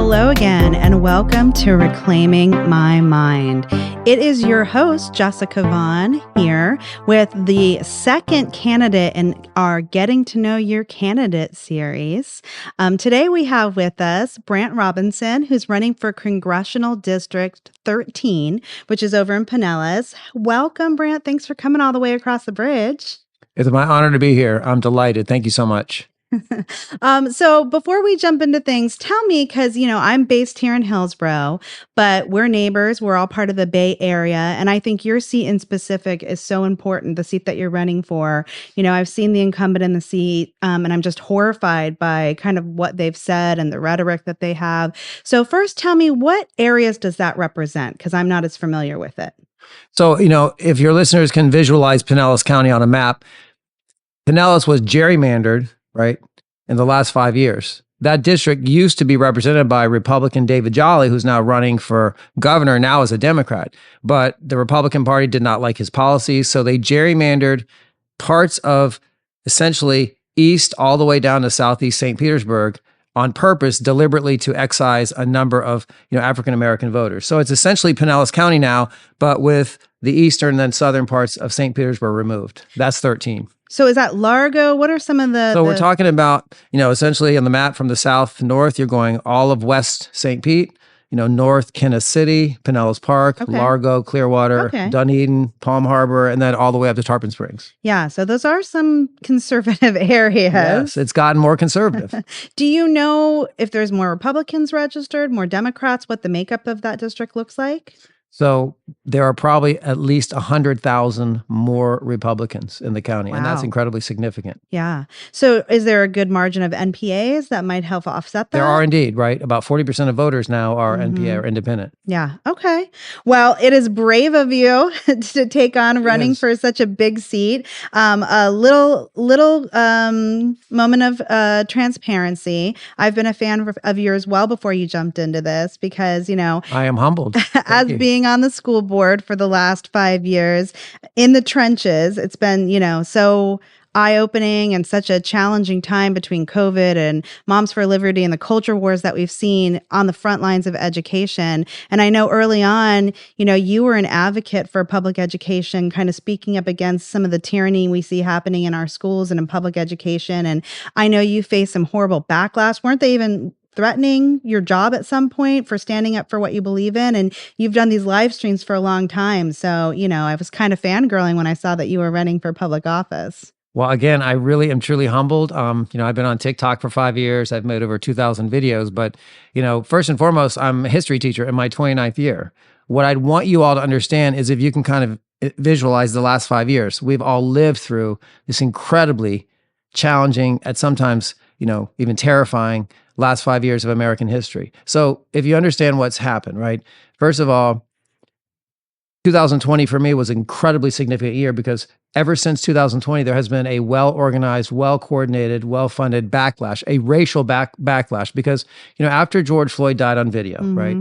Hello again, and welcome to Reclaiming My Mind. It is your host, Jessica Vaughn, here with the second candidate in our Getting to Know Your Candidate series. Today we have with us Brandt Robinson, who's running for Congressional District 13, which is over in Pinellas. Welcome, Brandt. Thanks for coming all the way across the bridge. It's my honor to be here. I'm delighted. Thank you so much. So before we jump into things, tell me, because, I'm based here in Hillsborough, but we're neighbors. We're all part of the Bay Area. And I think your seat in specific is so important, the seat that you're running for. I've seen the incumbent in the seat, and I'm just horrified by kind of what they've said and the rhetoric that they have. So first, tell me, what areas does that represent? Because I'm not as familiar with it. So, if your listeners can visualize Pinellas County on a map, Pinellas was gerrymandered, right, in the last 5 years. That district used to be represented by Republican David Jolly, who's now running for governor, now as a Democrat. But the Republican Party did not like his policies, so they gerrymandered parts of essentially east all the way down to southeast St. Petersburg on purpose, deliberately, to excise a number of African-American voters. So it's essentially Pinellas County now, but with the eastern and then southern parts of St. Petersburg removed. That's 13. So is that Largo? What are some of the... So we're talking about, essentially on the map from the south north, you're going all of West St. Pete, north Kennis City, Pinellas Park, Okay. Largo, Clearwater, Okay. Dunedin, Palm Harbor, and then all the way up to Tarpon Springs. Yeah, so those are some conservative areas. Yes, it's gotten more conservative. Do you know if there's more Republicans registered, more Democrats, what the makeup of that district looks like? So there are probably at least 100,000 more Republicans in the county, and that's Wow. incredibly significant. Yeah. So is there a good margin of NPAs that might help offset that? There are indeed, right? About 40% of voters now are Mhm. NPA or independent. Yeah. Okay. Well, it is brave of you to take on running is. for such a big seat. A little moment of transparency. I've been a fan of yours well before you jumped into this because, I am humbled. as you. being on the school board for the last 5 years in the trenches, it's been, so eye-opening and such a challenging time between COVID and Moms for Liberty and the culture wars that we've seen on the front lines of education. And I know early on, you were an advocate for public education, kind of speaking up against some of the tyranny we see happening in our schools and in public education. And I know you faced some horrible backlash. Weren't they even threatening your job at some point for standing up for what you believe in? And you've done these live streams for a long time. So, I was kind of fangirling when I saw that you were running for public office. Well, again, I really am truly humbled. I've been on TikTok for 5 years. I've made over 2,000 videos. But, first and foremost, I'm a history teacher in my 29th year. What I'd want you all to understand is if you can kind of visualize the last 5 years, we've all lived through this incredibly challenging, at sometimes, even terrifying last 5 years of American history. So if you understand what's happened, right? First of all, 2020 for me was an incredibly significant year because ever since 2020, there has been a well-organized, well-coordinated, well-funded backlash, a racial backlash. Because, after George Floyd died on video, Mhm. right?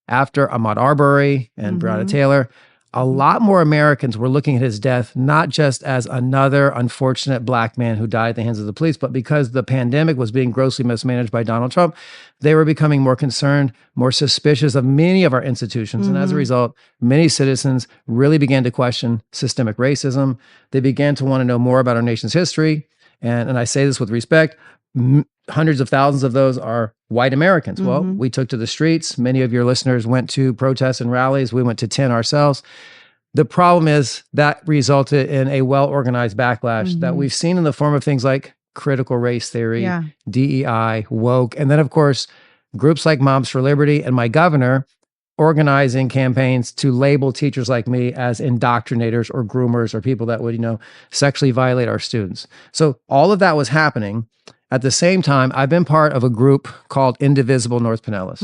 After Ahmaud Arbery and Breonna Mhm. Taylor, a lot more Americans were looking at his death not just as another unfortunate Black man who died at the hands of the police, but because the pandemic was being grossly mismanaged by Donald Trump, they were becoming more concerned, more suspicious of many of our institutions. And as a Mhm. result, many citizens really began to question systemic racism. They began to want to know more about our nation's history. And I say this with respect, hundreds of thousands of those are white Americans. Well, Mhm. we took to the streets. Many of your listeners went to protests and rallies. We went to 10 ourselves. The problem is that resulted in a well-organized backlash that Mhm. we've seen in the form of things like critical race theory, Yeah. DEI, woke, and then, of course, groups like Moms for Liberty and my governor organizing campaigns to label teachers like me as indoctrinators or groomers or people that would, sexually violate our students. So all of that was happening. At the same time, I've been part of a group called Indivisible North Pinellas.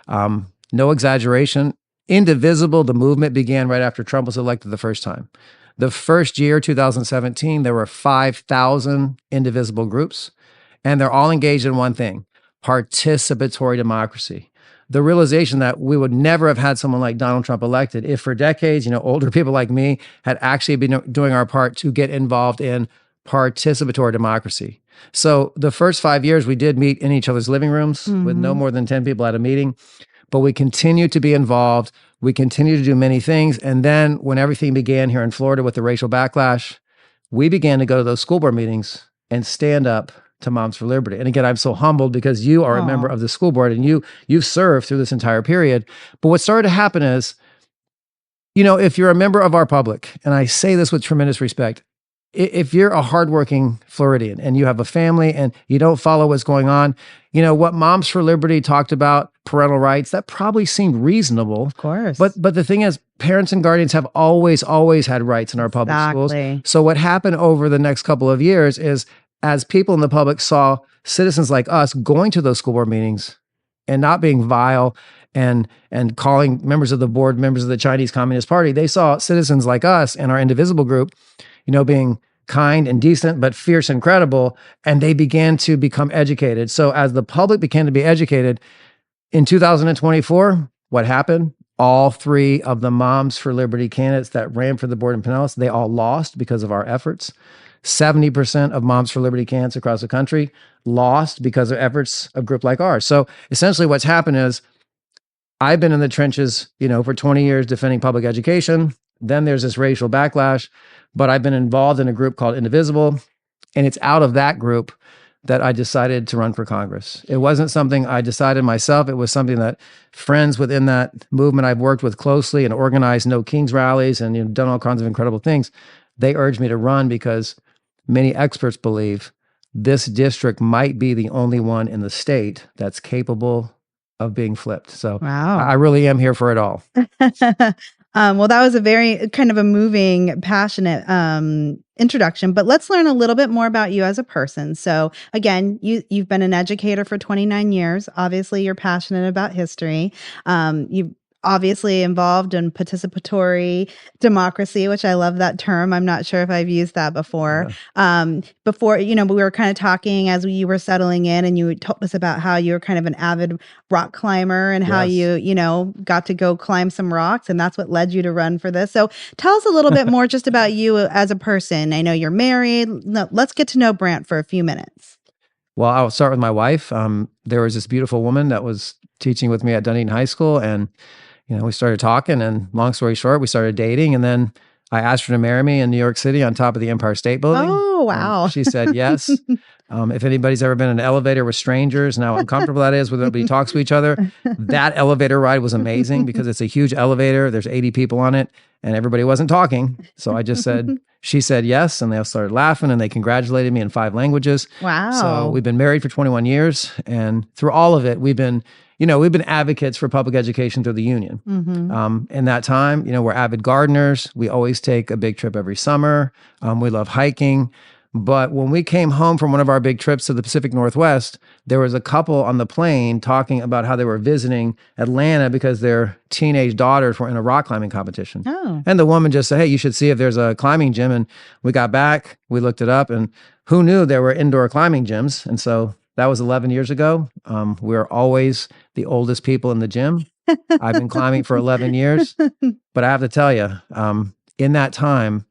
Mhm. No exaggeration. Indivisible, the movement began right after Trump was elected the first time. The first year, 2017, there were 5,000 indivisible groups, and they're all engaged in one thing: participatory democracy. The realization that we would never have had someone like Donald Trump elected if for decades, older people like me had actually been doing our part to get involved in participatory democracy. So the first 5 years, we did meet in each other's living rooms with no more than 10 people at a meeting, but we continued to be involved. We continued to do many things. And then when everything began here in Florida with the racial backlash, we began to go to those school board meetings and stand up to Moms for Liberty. And again, I'm so humbled because you are a member of the school board and you've served through this entire period. But what started to happen is, if you're a member of our public, and I say this with tremendous respect, if you're a hardworking Floridian and you have a family and you don't follow what's going on, what Moms for Liberty talked about, parental rights, that probably seemed reasonable. Of course. But the thing is, parents and guardians have always had rights in our public schools. So what happened over the next couple of years is, as people in the public saw citizens like us going to those school board meetings and not being vile and calling members of the board members of the Chinese Communist Party, they saw citizens like us in our indivisible group, being kind and decent, but fierce and credible, and they began to become educated. So as the public began to be educated, in 2024, what happened? All three of the Moms for Liberty candidates that ran for the board in Pinellas, they all lost because of our efforts. 70% of Moms for Liberty candidates across the country lost because of efforts of a group like ours. So essentially what's happened is, I've been in the trenches, for 20 years defending public education. Then there's this racial backlash, but I've been involved in a group called Indivisible, and it's out of that group that I decided to run for Congress. It wasn't something I decided myself. It was something that friends within that movement I've worked with closely and organized No Kings rallies and done all kinds of incredible things. They urged me to run because many experts believe this district might be the only one in the state that's capable of being flipped. So wow. I really am here for it all. Well, that was a very kind of a moving, passionate introduction, but let's learn a little bit more about you as a person. So again, you've been an educator for 29 years. Obviously, you're passionate about history. You've obviously involved in participatory democracy, which I love that term. I'm not sure if I've used that before. Yeah. Before, we were kind of talking as you were settling in, and you told us about how you were kind of an avid rock climber and how you got to go climb some rocks, and that's what led you to run for this. So tell us a little bit more just about you as a person. I know you're married. No, let's get to know Brandt for a few minutes. Well, I'll start with my wife. There was this beautiful woman that was teaching with me at Dunedin High School, and we started talking, and long story short, we started dating, and then I asked her to marry me in New York City on top of the Empire State Building. Oh, wow. She said yes. If anybody's ever been in an elevator with strangers and how uncomfortable that is when nobody talks to each other, that elevator ride was amazing because it's a huge elevator. There's 80 people on it, and everybody wasn't talking. So I just said, she said yes, and they all started laughing, and they congratulated me in 5 languages. Wow. So we've been married for 21 years, and through all of it, we've been advocates for public education through the union. Mm-hmm. In that time, we're avid gardeners. We always take a big trip every summer. We love hiking. But when we came home from one of our big trips to the Pacific Northwest, there was a couple on the plane talking about how they were visiting Atlanta because their teenage daughters were in a rock climbing competition. Oh. And the woman just said, hey, you should see if there's a climbing gym. And we got back, we looked it up, and who knew there were indoor climbing gyms? And so that was 11 years ago. We're always the oldest people in the gym. I've been climbing for 11 years. But I have to tell you, in that time,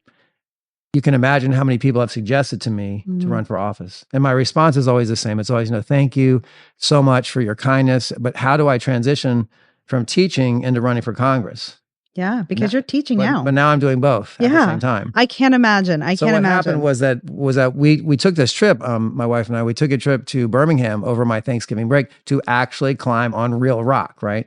you can imagine how many people have suggested to me to run for office. And my response is always the same. It's always, thank you so much for your kindness. But how do I transition from teaching into running for Congress? Yeah, because you're teaching now. But now I'm doing both at the same time. I can't imagine. So what happened was that we took this trip, my wife and I, we took a trip to Birmingham over my Thanksgiving break to actually climb on real rock, right?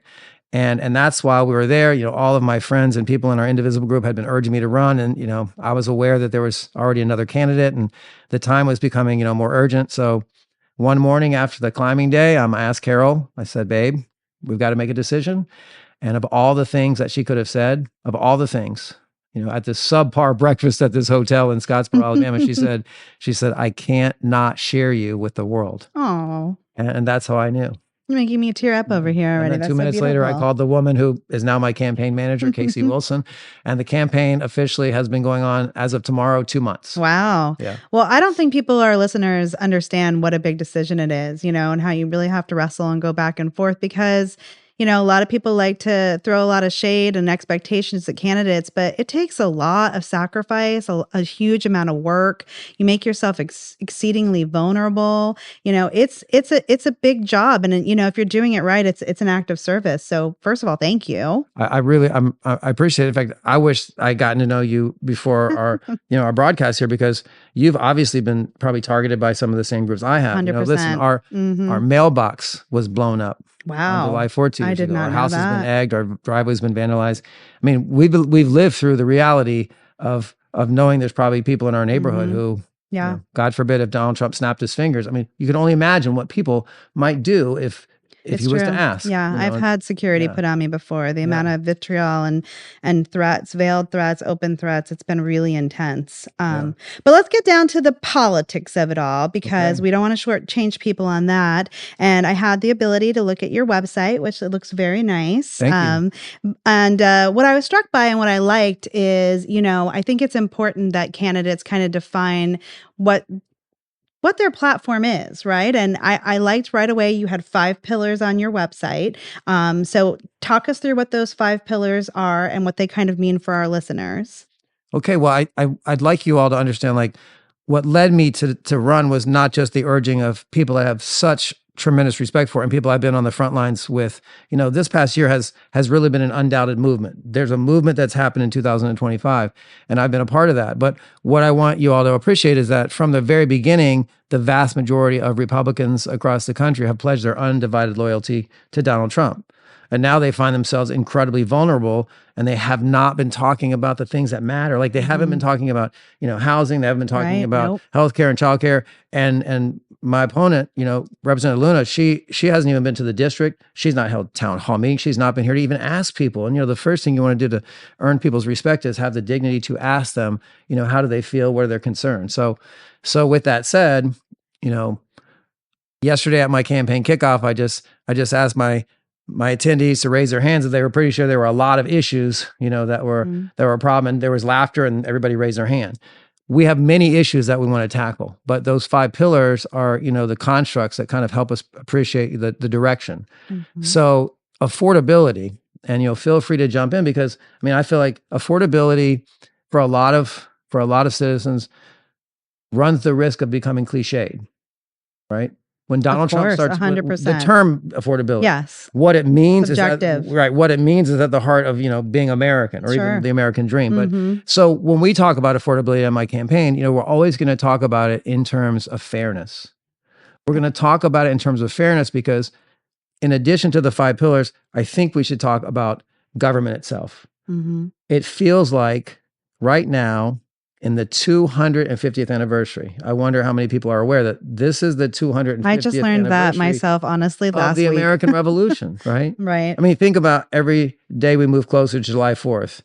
And that's why we were there. All of my friends and people in our Indivisible group had been urging me to run. And, I was aware that there was already another candidate and the time was becoming, more urgent. So one morning after the climbing day, I asked Carol, I said, babe, we've got to make a decision. And of all the things that she could have said, of all the things, at this subpar breakfast at this hotel in Scottsboro, Alabama, she said, I can't not share you with the world. Oh. And that's how I knew. You're making me tear up over here already. And then 2 minutes later, I called the woman who is now my campaign manager, Casey Wilson. And the campaign officially has been going on as of tomorrow, 2 months. Wow. Yeah. Well, I don't think our listeners understand what a big decision it is, and how you really have to wrestle and go back and forth because, a lot of people like to throw a lot of shade and expectations at candidates, but it takes a lot of sacrifice, a huge amount of work. You make yourself exceedingly vulnerable. It's a big job, and if you're doing it right, it's an act of service. So first of all, thank you. I appreciate it. In fact, I wish I gotten to know you before our broadcast here, because you've obviously been probably targeted by some of the same groups I have. 100%. Listen, our mailbox was blown up. Wow. On July 4th, 2 years I did ago. not Our know house has that. been egged. Our driveway's been vandalized. I mean, we've lived through the reality of knowing there's probably people in our neighborhood who, Yeah. God forbid, if Donald Trump snapped his fingers. I mean, you can only imagine what people might do if It's he was to true. ask. Yeah, I've had security put on me before. The amount of vitriol and threats, veiled threats, open threats, it's been really intense. But let's get down to the politics of it all, because we don't want to shortchange people on that. And I had the ability to look at your website, which it looks very nice. Thank you. And what I was struck by and what I liked is, I think it's important that candidates kind of define what their platform is, right? And I liked right away you had 5 pillars on your website. So talk us through what those 5 pillars are and what they kind of mean for our listeners. Okay, well, I'd like you all to understand, like, what led me to run was not just the urging of people I have such tremendous respect for and people I've been on the front lines with. This past year has really been an undoubted movement. There's a movement that's happened in 2025, and I've been a part of that. But what I want you all to appreciate is that from the very beginning, the vast majority of Republicans across the country have pledged their undivided loyalty to Donald Trump. And now they find themselves incredibly vulnerable, and they have not been talking about the things that matter. Like, they haven't been talking about, housing. They haven't been talking about healthcare and childcare. And my opponent, Representative Luna, she hasn't even been to the district. She's not held town hall meetings. She's not been here to even ask people. And, the first thing you want to do to earn people's respect is have the dignity to ask them, how do they feel? What are their concerns? So with that said, yesterday at my campaign kickoff, I just asked my attendees to raise their hands if they were pretty sure there were a lot of issues, that were a problem, and there was laughter and everybody raised their hand. We have many issues that we want to tackle, but those 5 pillars are, the constructs that kind of help us appreciate the direction. So affordability, and feel free to jump in, because I feel like affordability for a lot of citizens runs the risk of becoming cliched, right? When Donald Trump starts 100%. the term affordability, yes, what it means subjective. is that, right, what it means is at the heart of, being American, or even the American dream. But so when we talk about affordability on my campaign, we're always going to talk about it in terms of fairness. We're going to talk about it in terms of fairness because, in addition to the 5 pillars, I think we should talk about government itself. It feels like right now, in the 250th anniversary, I wonder how many people are aware that this is the 250th I just learned that anniversary myself, honestly, last of the week. American Revolution, right? Right. Think about every day we move closer to July 4th,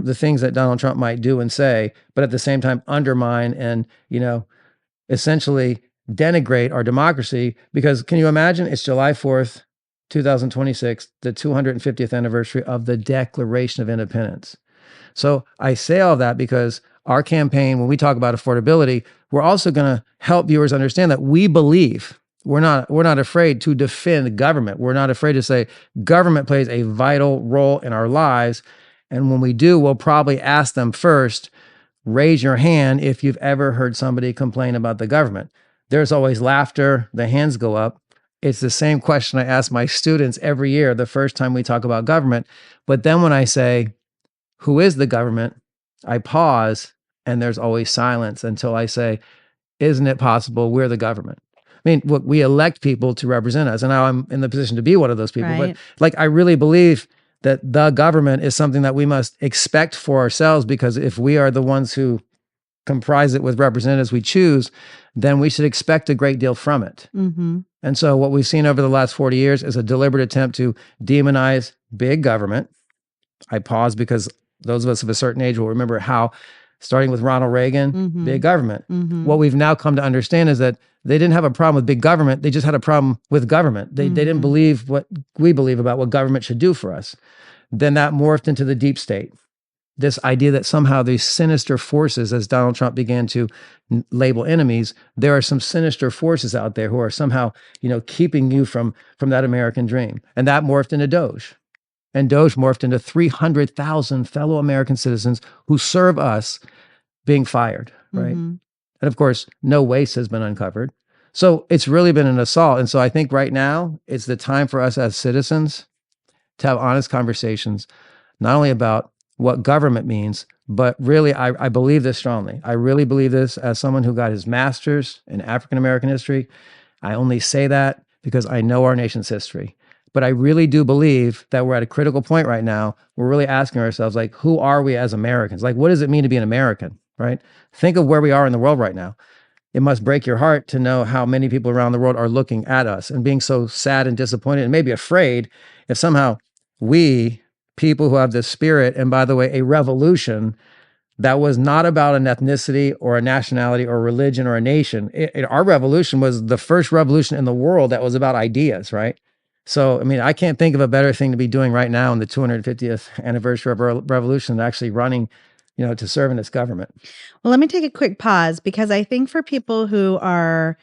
the things that Donald Trump might do and say, but at the same time undermine and, essentially denigrate our democracy. Because can you imagine, it's July 4th, 2026, the 250th anniversary of the Declaration of Independence. So I say all that because our campaign, when we talk about affordability, we're also going to help viewers understand that we believe we're not afraid to defend government. We're not afraid to say government plays a vital role in our lives. And when we do, we'll probably ask them first, raise your hand if you've ever heard somebody complain about the government. There's always laughter. The hands go up. It's the same question I ask my students every year, the first time we talk about government. But then when I say, who is the government? I pause, and there's always silence until I say, isn't it possible we're the government? Look, we elect people to represent us, and now I'm in the position to be one of those people. Right. But I really believe that the government is something that we must expect for ourselves, because if we are the ones who comprise it with representatives we choose, then we should expect a great deal from it. And so what we've seen over the last 40 years is a deliberate attempt to demonize big government. I pause because those of us of a certain age will remember how, starting with Ronald Reagan, big government. What we've now come to understand is that they didn't have a problem with big government. They just had a problem with government. They didn't believe what we believe about what government should do for us. Then that morphed into the deep state. this idea that somehow these sinister forces, as Donald Trump began to label enemies, there are some sinister forces out there who are somehow, keeping you from that American dream. And that morphed into Doge. And Doge morphed into 300,000 fellow American citizens who serve us being fired, right? Mm-hmm. And of course, no waste has been uncovered. So it's really been an assault. And so I think right now it's the time for us as citizens to have honest conversations, not only about what government means, but really, I believe this strongly. I really believe this as someone who got his master's in African American history. I only say that because I know our nation's history. But I really do believe that we're at a critical point right now. We're really asking ourselves, like, who are we as Americans? Like, what does it mean to be an American, right? Think of where we are in the world right now. It must break your heart to know how many people around the world are looking at us and being so sad and disappointed and maybe afraid if somehow we, people who have this spirit, and by the way, a revolution that was not about an ethnicity or a nationality or a religion or a nation. Our revolution was the first revolution in the world that was about ideas, right? So, I mean, I can't think of a better thing to be doing right now in the 250th anniversary of our revolution than actually running, to serve in this government. Well, let me take a quick pause because I think for people who are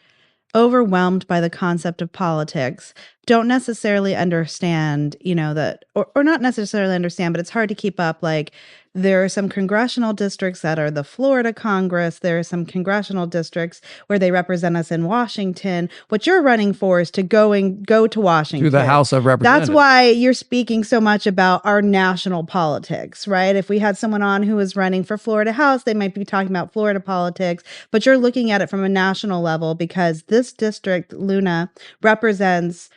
overwhelmed by the concept of politics, don't necessarily understand, that, or not necessarily understand, but it's hard to keep up. Like, there are some congressional districts that are the Florida Congress. There are some congressional districts where they represent us in Washington. What you're running for is to go to Washington. To the House of Representatives. That's why you're speaking so much about our national politics, right? If we had someone on who was running for Florida House, they might be talking about Florida politics, but you're looking at it from a national level because this district, Luna, represents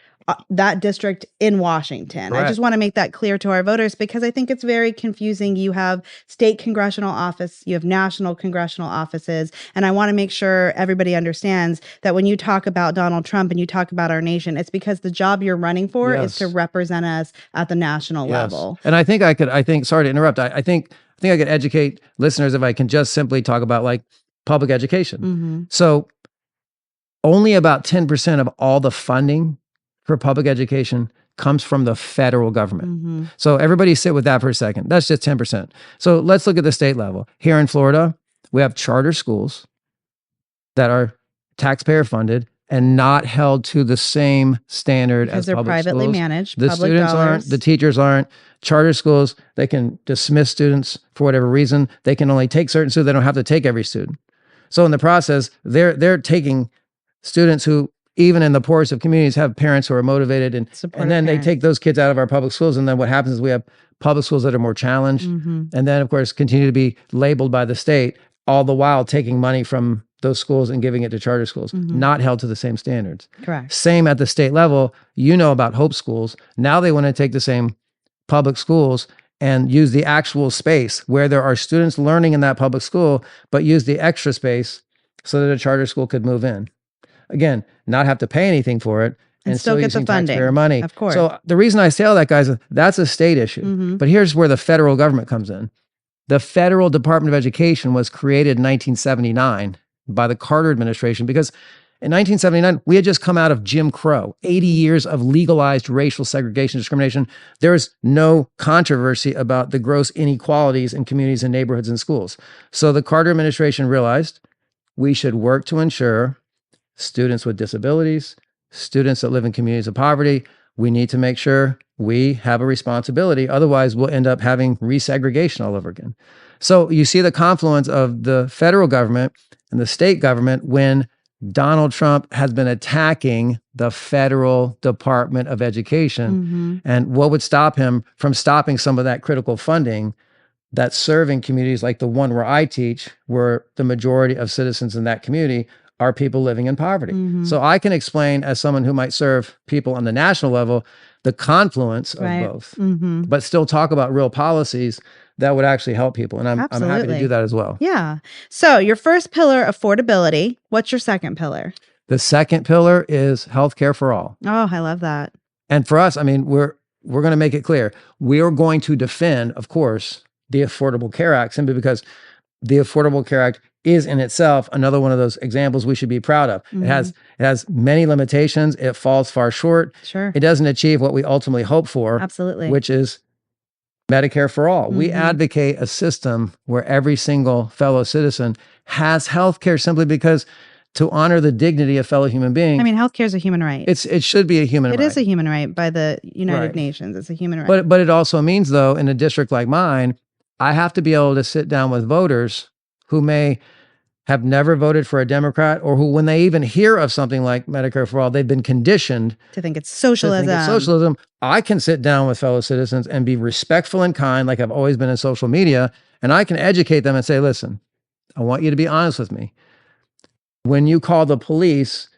that district in Washington. Correct. I just want to make that clear to our voters because I think it's very confusing. You have state congressional office, you have national congressional offices, and I want to make sure everybody understands that when you talk about Donald Trump and you talk about our nation, it's because the job you're running for is to represent us at the national level. And I think sorry to interrupt. I think I could educate listeners if I can just simply talk about like public education. Mm-hmm. So only about 10% of all the funding for public education comes from the federal government. Mm-hmm. So everybody sit with that for a second. That's just 10%. So let's look at the state level. Here in Florida, we have charter schools that are taxpayer funded and not held to the same standard because as they're public privately schools. managed. The public students dollars. aren't, the teachers aren't. Charter schools, they can dismiss students for whatever reason. They can only take certain students. They don't have to take every student. So in the process, they're taking students who, even in the poorest of communities, have parents who are motivated, and then they take those kids out of our public schools. And then what happens is we have public schools that are more challenged, and then of course continue to be labeled by the state, all the while taking money from those schools and giving it to charter schools, not held to the same standards. Correct. Same at the state level. About Hope schools. Now they want to take the same public schools and use the actual space where there are students learning in that public school, but use the extra space so that a charter school could move in. Again, not have to pay anything for it and still get using the funding, taxpayer money. of course. So the reason I say all that, guys, that's a state issue. But here's where the federal government comes in. The Federal Department of Education was created in 1979 by the Carter administration because in 1979, we had just come out of Jim Crow, 80 years of legalized racial segregation discrimination. There was no controversy about the gross inequalities in communities and neighborhoods and schools. So the Carter administration realized we should work to ensure students with disabilities, students that live in communities of poverty, we need to make sure we have a responsibility. Otherwise, we'll end up having resegregation all over again. So you see the confluence of the federal government and the state government when Donald Trump has been attacking the Federal Department of Education. And what would stop him from stopping some of that critical funding that's serving communities like the one where I teach, where the majority of citizens in that community are people living in poverty. So I can explain, as someone who might serve people on the national level, the confluence of both, but still talk about real policies that would actually help people. And I'm happy to do that as well. Yeah. So your first pillar, affordability. What's your second pillar? The second pillar is healthcare for all. Oh, I love that. And for us, I mean, we're going to make it clear. We are going to defend, of course, the Affordable Care Act, simply because the Affordable Care Act is in itself another one of those examples we should be proud of. It has many limitations. It falls far short. Sure. It doesn't achieve what we ultimately hope for. Absolutely. Which is Medicare for all. We Mhm. advocate a system where every single fellow citizen has health care simply because to honor the dignity of fellow human beings. I mean, healthcare is a human right. It should be a human It right. is a human right by the United Right. Nations. It's a human right. But it also means, though, in a district like mine, I have to be able to sit down with voters who may have never voted for a Democrat, or who, when they even hear of something like Medicare for all, they've been conditioned to think it's to socialism. think it's socialism. I can sit down with fellow citizens and be respectful and kind, like I've always been in social media, and I can educate them and say, listen, I want you to be honest with me. When you call the police,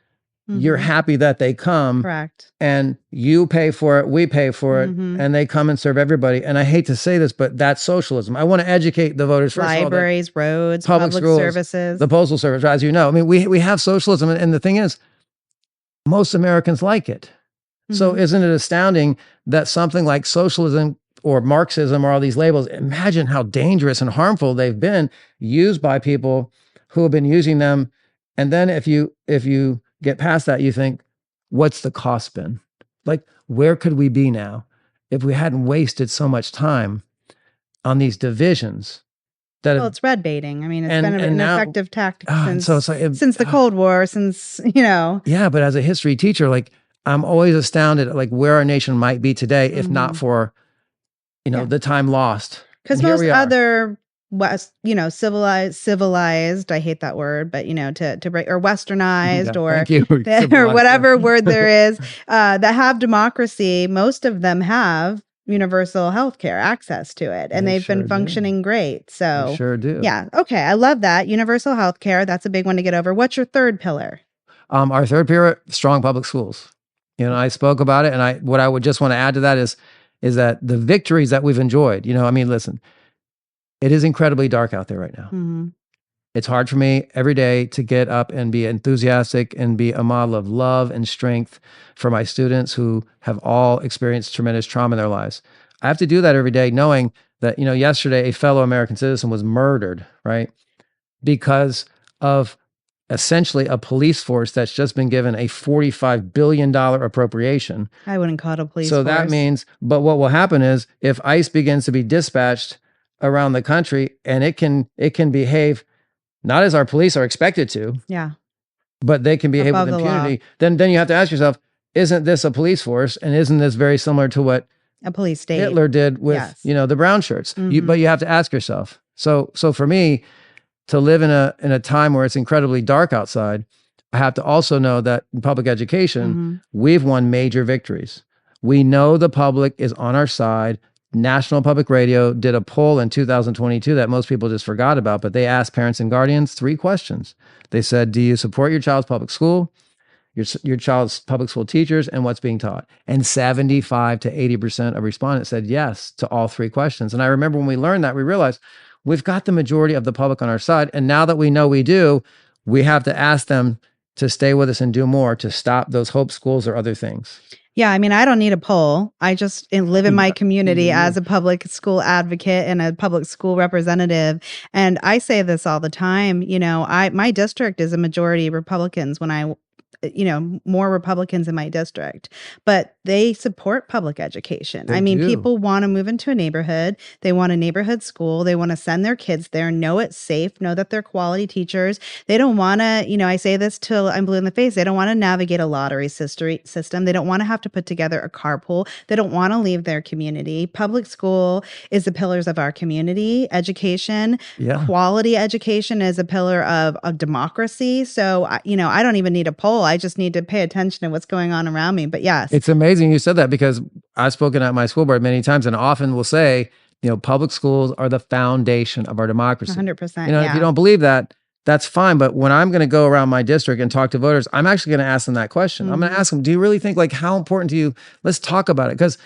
you're happy that they come. Correct. And you pay for it, we pay for it, and they come and serve everybody. And I hate to say this, but that's socialism. I want to educate the voters. First Libraries, of all, roads, public schools, services. the postal service, as you know. I mean, we have socialism, and the thing is, most Americans like it. So isn't it astounding that something like socialism or Marxism or all these labels, imagine how dangerous and harmful they've been used by people who have been using them. And then if you get past that, you think, what's the cost been? Like, where could we be now if we hadn't wasted so much time on these divisions? Well, it's red baiting. I mean, it's been an effective tactic since the Cold War, since, Yeah, but as a history teacher, like, I'm always astounded at like where our nation might be today, if not for, the time lost. Because most other West, civilized, I hate that word, but to break, or westernized, or whatever word there is, that have democracy, most of them have universal health care access to it, and they've been functioning great. So they sure do. Yeah. Okay. I love that. Universal health care. That's a big one to get over. What's your third pillar? Our third pillar, strong public schools. I spoke about it, and what I would just want to add to that is that the victories that we've enjoyed, I mean, listen, it is incredibly dark out there right now. It's hard for me every day to get up and be enthusiastic and be a model of love and strength for my students who have all experienced tremendous trauma in their lives. I have to do that every day, knowing that, yesterday a fellow American citizen was murdered, right? Because of essentially a police force that's just been given a $45 billion appropriation. I wouldn't call it a police force. So that means, but what will happen is if ICE begins to be dispatched around the country, and it can behave not as our police are expected to, but they can behave with impunity, then you have to ask yourself, isn't this a police force? And isn't this very similar to what a police state Hitler did with, the brown shirts? But you have to ask yourself. So for me, to live in a time where it's incredibly dark outside, I have to also know that in public education, we've won major victories. We know the public is on our side. National Public Radio did a poll in 2022 that most people just forgot about, but they asked parents and guardians 3 questions. They said, do you support your child's public school, your child's public school teachers, and what's being taught? And 75 to 80% of respondents said yes to all 3 questions. And I remember when we learned that, we realized we've got the majority of the public on our side. And now that we know we do, we have to ask them to stay with us and do more to stop those hope schools or other things. Yeah, I mean, I don't need a poll. I just live in my community as a public school advocate and a public school representative. And I say this all the time. My district is a majority Republicans more Republicans in my district, but they support public education. I mean, people want to move into a neighborhood. They want a neighborhood school. They want to send their kids there, know it's safe, know that they're quality teachers. They don't want to, I say this till I'm blue in the face. They don't want to navigate a lottery system. They don't want to have to put together a carpool. They don't want to leave their community. Public school is the pillars of our community. Education, quality education is a pillar of democracy. So, I don't even need a poll. I just need to pay attention to what's going on around me. But yes. It's amazing you said that, because I've spoken at my school board many times and often will say, public schools are the foundation of our democracy. 100%. If you don't believe that, that's fine. But when I'm going to go around my district and talk to voters, I'm actually going to ask them that question. I'm going to ask them, do you really think, like, how important to you? Let's talk about it. Because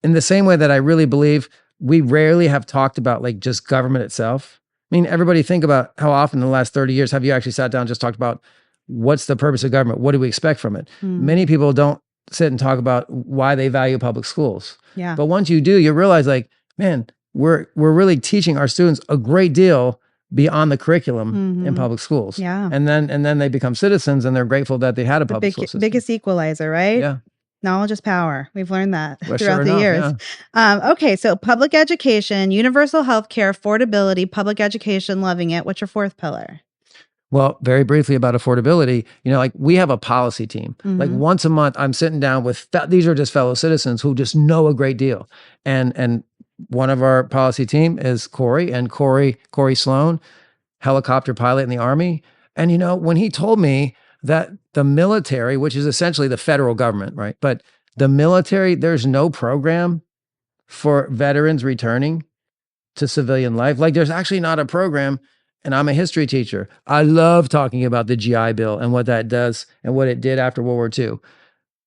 in the same way that I really believe we rarely have talked about like just government itself. I mean, everybody think about how often in the last 30 years have you actually sat down and just talked about what's the purpose of government? What do we expect from it? Many people don't sit and talk about why they value public schools. Yeah. But once you do, you realize, like, man, we're really teaching our students a great deal beyond the curriculum in public schools. Yeah. And then they become citizens and they're grateful that they had a public school system. Biggest equalizer, right? Yeah. Knowledge is power. We've learned that Well, throughout sure the enough, years. yeah. Okay, so public education, universal health care, affordability, public education, loving it. What's your fourth pillar? Well, very briefly about affordability, like we have a policy team. Like Mm-hmm. once a month, I'm sitting down with these are just fellow citizens who just know a great deal, and one of our policy team is Corey, and Corey Sloan, helicopter pilot in the Army. And when he told me that the military, which is essentially the federal government, right? But the military, there's no program for veterans returning to civilian life. Like there's actually not a program. And I'm a history teacher. I love talking about the GI Bill and what that does and what it did after World War II.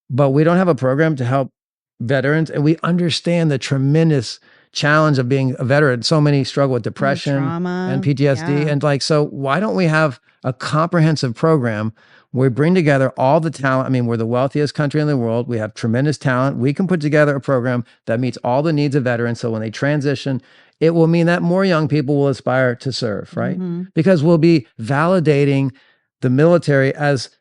But we don't have a program to help veterans. And we understand the tremendous challenge of being a veteran. So many struggle with And depression and trauma. PTSD. Yeah. And so why don't we have a comprehensive program where we bring together all the talent? I mean, we're the wealthiest country in the world. We have tremendous talent. We can put together a program that meets all the needs of veterans. So when they transition, it will mean that more young people will aspire to serve, right? Mm-hmm. Because we'll be validating the military as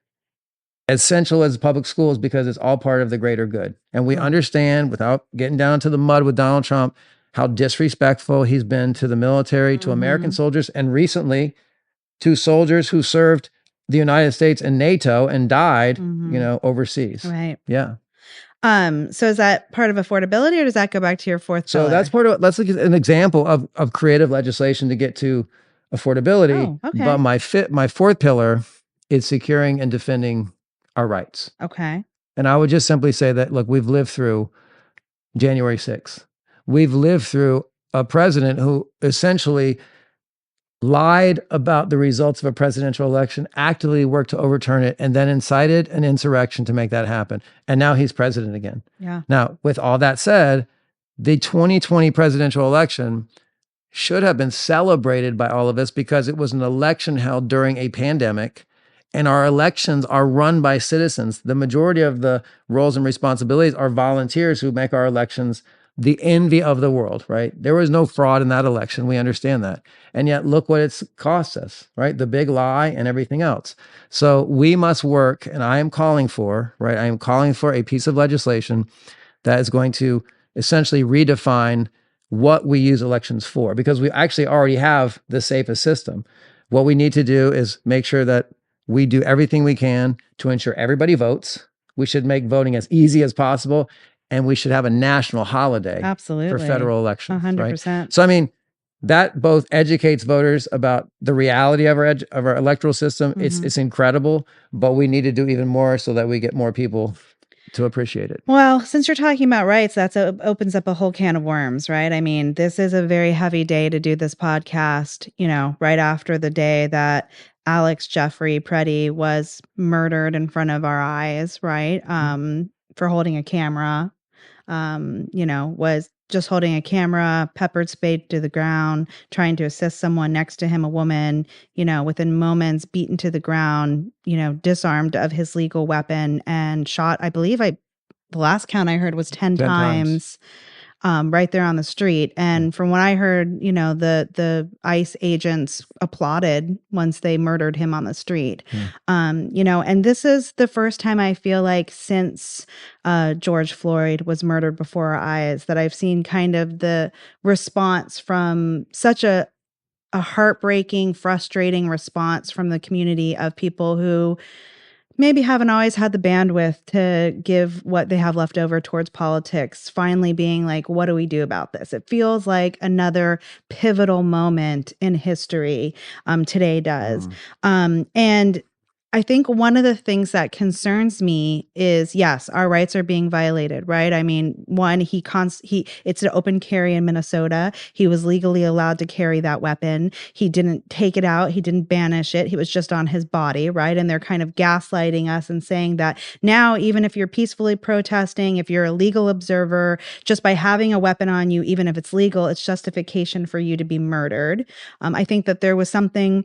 essential as public schools because it's all part of the greater good. And we understand, without getting down to the mud with Donald Trump, how disrespectful he's been to the military, to American Mm-hmm. soldiers, and recently to soldiers who served the United States and NATO and died, Mm-hmm. overseas. Right. Yeah. So is that part of affordability, or does that go back to your fourth So that's pillar? part of, let's look at an example of creative legislation to get to affordability. Oh, But okay. my fourth pillar is securing and defending our rights. Okay. And I would just simply say that, look, we've lived through January 6th. We've lived through a president who essentially lied about the results of a presidential election, actively worked to overturn it, and then incited an insurrection to make that happen. And now he's president again. Yeah. Now, with all that said, the 2020 presidential election should have been celebrated by all of us because it was an election held during a pandemic. And our elections are run by citizens. The majority of the roles and responsibilities are volunteers who make our elections the envy of the world, right? There was no fraud in that election. We understand that. And yet, look what it's cost us, right? The big lie and everything else. So we must work, and I am calling for, right? I am calling for a piece of legislation that is going to essentially redefine what we use elections for, because we actually already have the safest system. What we need to do is make sure that we do everything we can to ensure everybody votes. We should make voting as easy as possible, and we should have a national holiday for Absolutely. federal elections, right? 100%. So, I mean, that both educates voters about the reality of our electoral system. Mm-hmm. It's incredible, but we need to do even more so that we get more people to appreciate it. Well, since you're talking about rights, that opens up a whole can of worms, right? I mean, this is a very heavy day to do this podcast, right after the day that Alex Jeffrey Preddy was murdered in front of our eyes, right? For holding a camera, was just holding a camera, peppered spade to the ground, trying to assist someone next to him, a woman, within moments, beaten to the ground, disarmed of his legal weapon and shot, I believe the last count I heard was 10 10 times. times, right there on the street. And from what I heard, the ICE agents applauded once they murdered him on the street. And this is the first time I feel like since George Floyd was murdered before our eyes that I've seen kind of the response from such a heartbreaking, frustrating response from the community of people who maybe haven't always had the bandwidth to give what they have left over towards politics, finally being like, what do we do about this? It feels like another pivotal moment in history. Today does. And I think one of the things that concerns me is, yes, our rights are being violated, right? I mean, one, it's an open carry in Minnesota. He was legally allowed to carry that weapon. He didn't take it out. He didn't banish it. He was just on his body, right? And they're kind of gaslighting us and saying that now, even if you're peacefully protesting, if you're a legal observer, just by having a weapon on you, even if it's legal, it's justification for you to be murdered. I think that there was something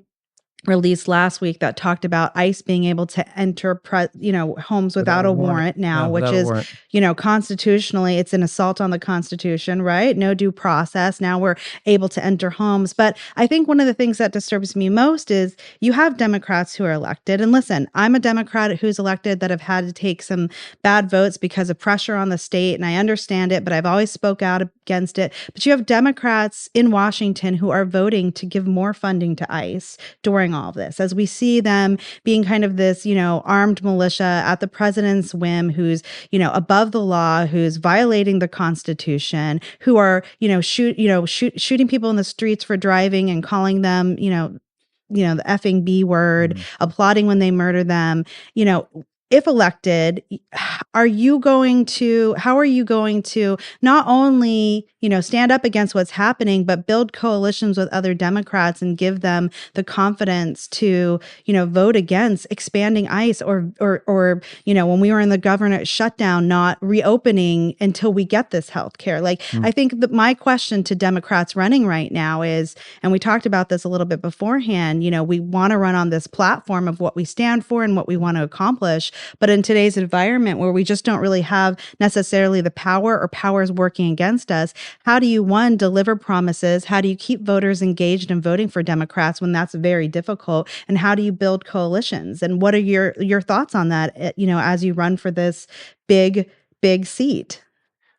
released last week that talked about ICE being able to enter, homes Without without a a warrant. warrant now, Yeah, which without a is, warrant. constitutionally, it's an assault on the Constitution, right? No due process. Now we're able to enter homes. But I think one of the things that disturbs me most is you have Democrats who are elected. And listen, I'm a Democrat who's elected that have had to take some bad votes because of pressure on the state. And I understand it, but I've always spoke out against it. But you have Democrats in Washington who are voting to give more funding to ICE during all of this, as we see them being kind of this, armed militia at the president's whim, who's, above the law, who's violating the Constitution, who are, shooting people in the streets for driving and calling them, the effing B word, Mm. applauding when they murder them. If elected, how are you going to not only, stand up against what's happening, but build coalitions with other Democrats and give them the confidence to, vote against expanding ICE or, when we were in the government shutdown, not reopening until we get this health care? Like, Mm. I think that my question to Democrats running right now is, and we talked about this a little bit beforehand, we want to run on this platform of what we stand for and what we want to accomplish. But in today's environment where we just don't really have necessarily the power or powers working against us, how do you, one, deliver promises? How do you keep voters engaged in voting for Democrats when that's very difficult? And how do you build coalitions? And what are your thoughts on that, as you run for this big, big seat?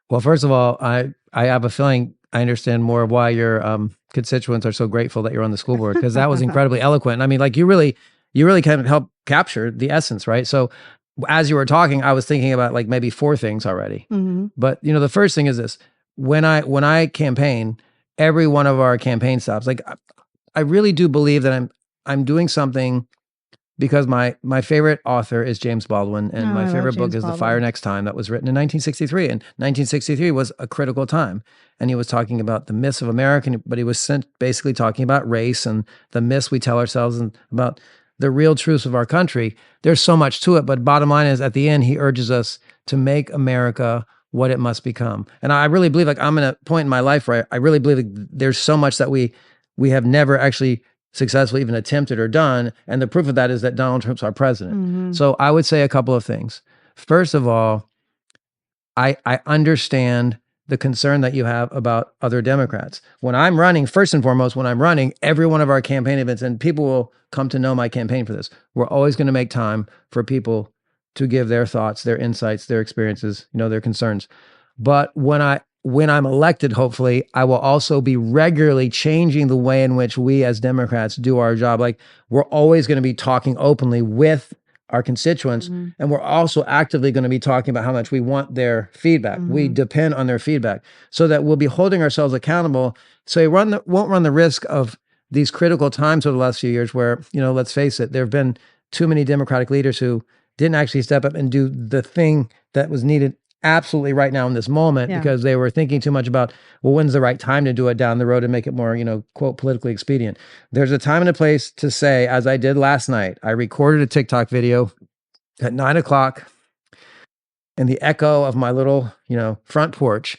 Well, first of all, I have a feeling I understand more of why your constituents are so grateful that you're on the school board, because that was incredibly eloquent. I mean, like you really kind of helped capture the essence, right? So as you were talking, I was thinking about like maybe four things already. Mm-hmm. But the first thing is this: when I campaign, every one of our campaign stops, like I really do believe that I'm doing something because my favorite author is James Baldwin, and Oh, my I love favorite book James is The Fire Baldwin. Next Time, that was written in 1963. And 1963 was a critical time. And he was talking about the myths of America, but he was basically talking about race and the myths we tell ourselves and about the real truths of our country. There's so much to it, but bottom line is, at the end, he urges us to make America what it must become. And I really believe, like, I'm in a point in my life where I really believe like, there's so much that we have never actually successfully even attempted or done. And the proof of that is that Donald Trump's our president. Mm-hmm. So I would say a couple of things. First of all, I understand the concern that you have about other Democrats. When I'm running, first and foremost, when I'm running every one of our campaign events, and people will come to know my campaign for this, we're always going to make time for people to give their thoughts, their insights, their experiences, their concerns. But when I'm elected, hopefully, I will also be regularly changing the way in which we as Democrats do our job. Like, we're always going to be talking openly with our constituents, Mm-hmm. and we're also actively going to be talking about how much we want their feedback. We Mm-hmm. depend on their feedback, so that we'll be holding ourselves accountable. So we won't run the risk of these critical times over the last few years where, let's face it, there have been too many Democratic leaders who didn't actually step up and do the thing that was needed absolutely right now in this moment, Yeah. because they were thinking too much about, well, when's the right time to do it down the road and make it more, quote, politically expedient. There's a time and a place to say, as I did last night, I recorded a TikTok video at 9:00 in the echo of my little, front porch,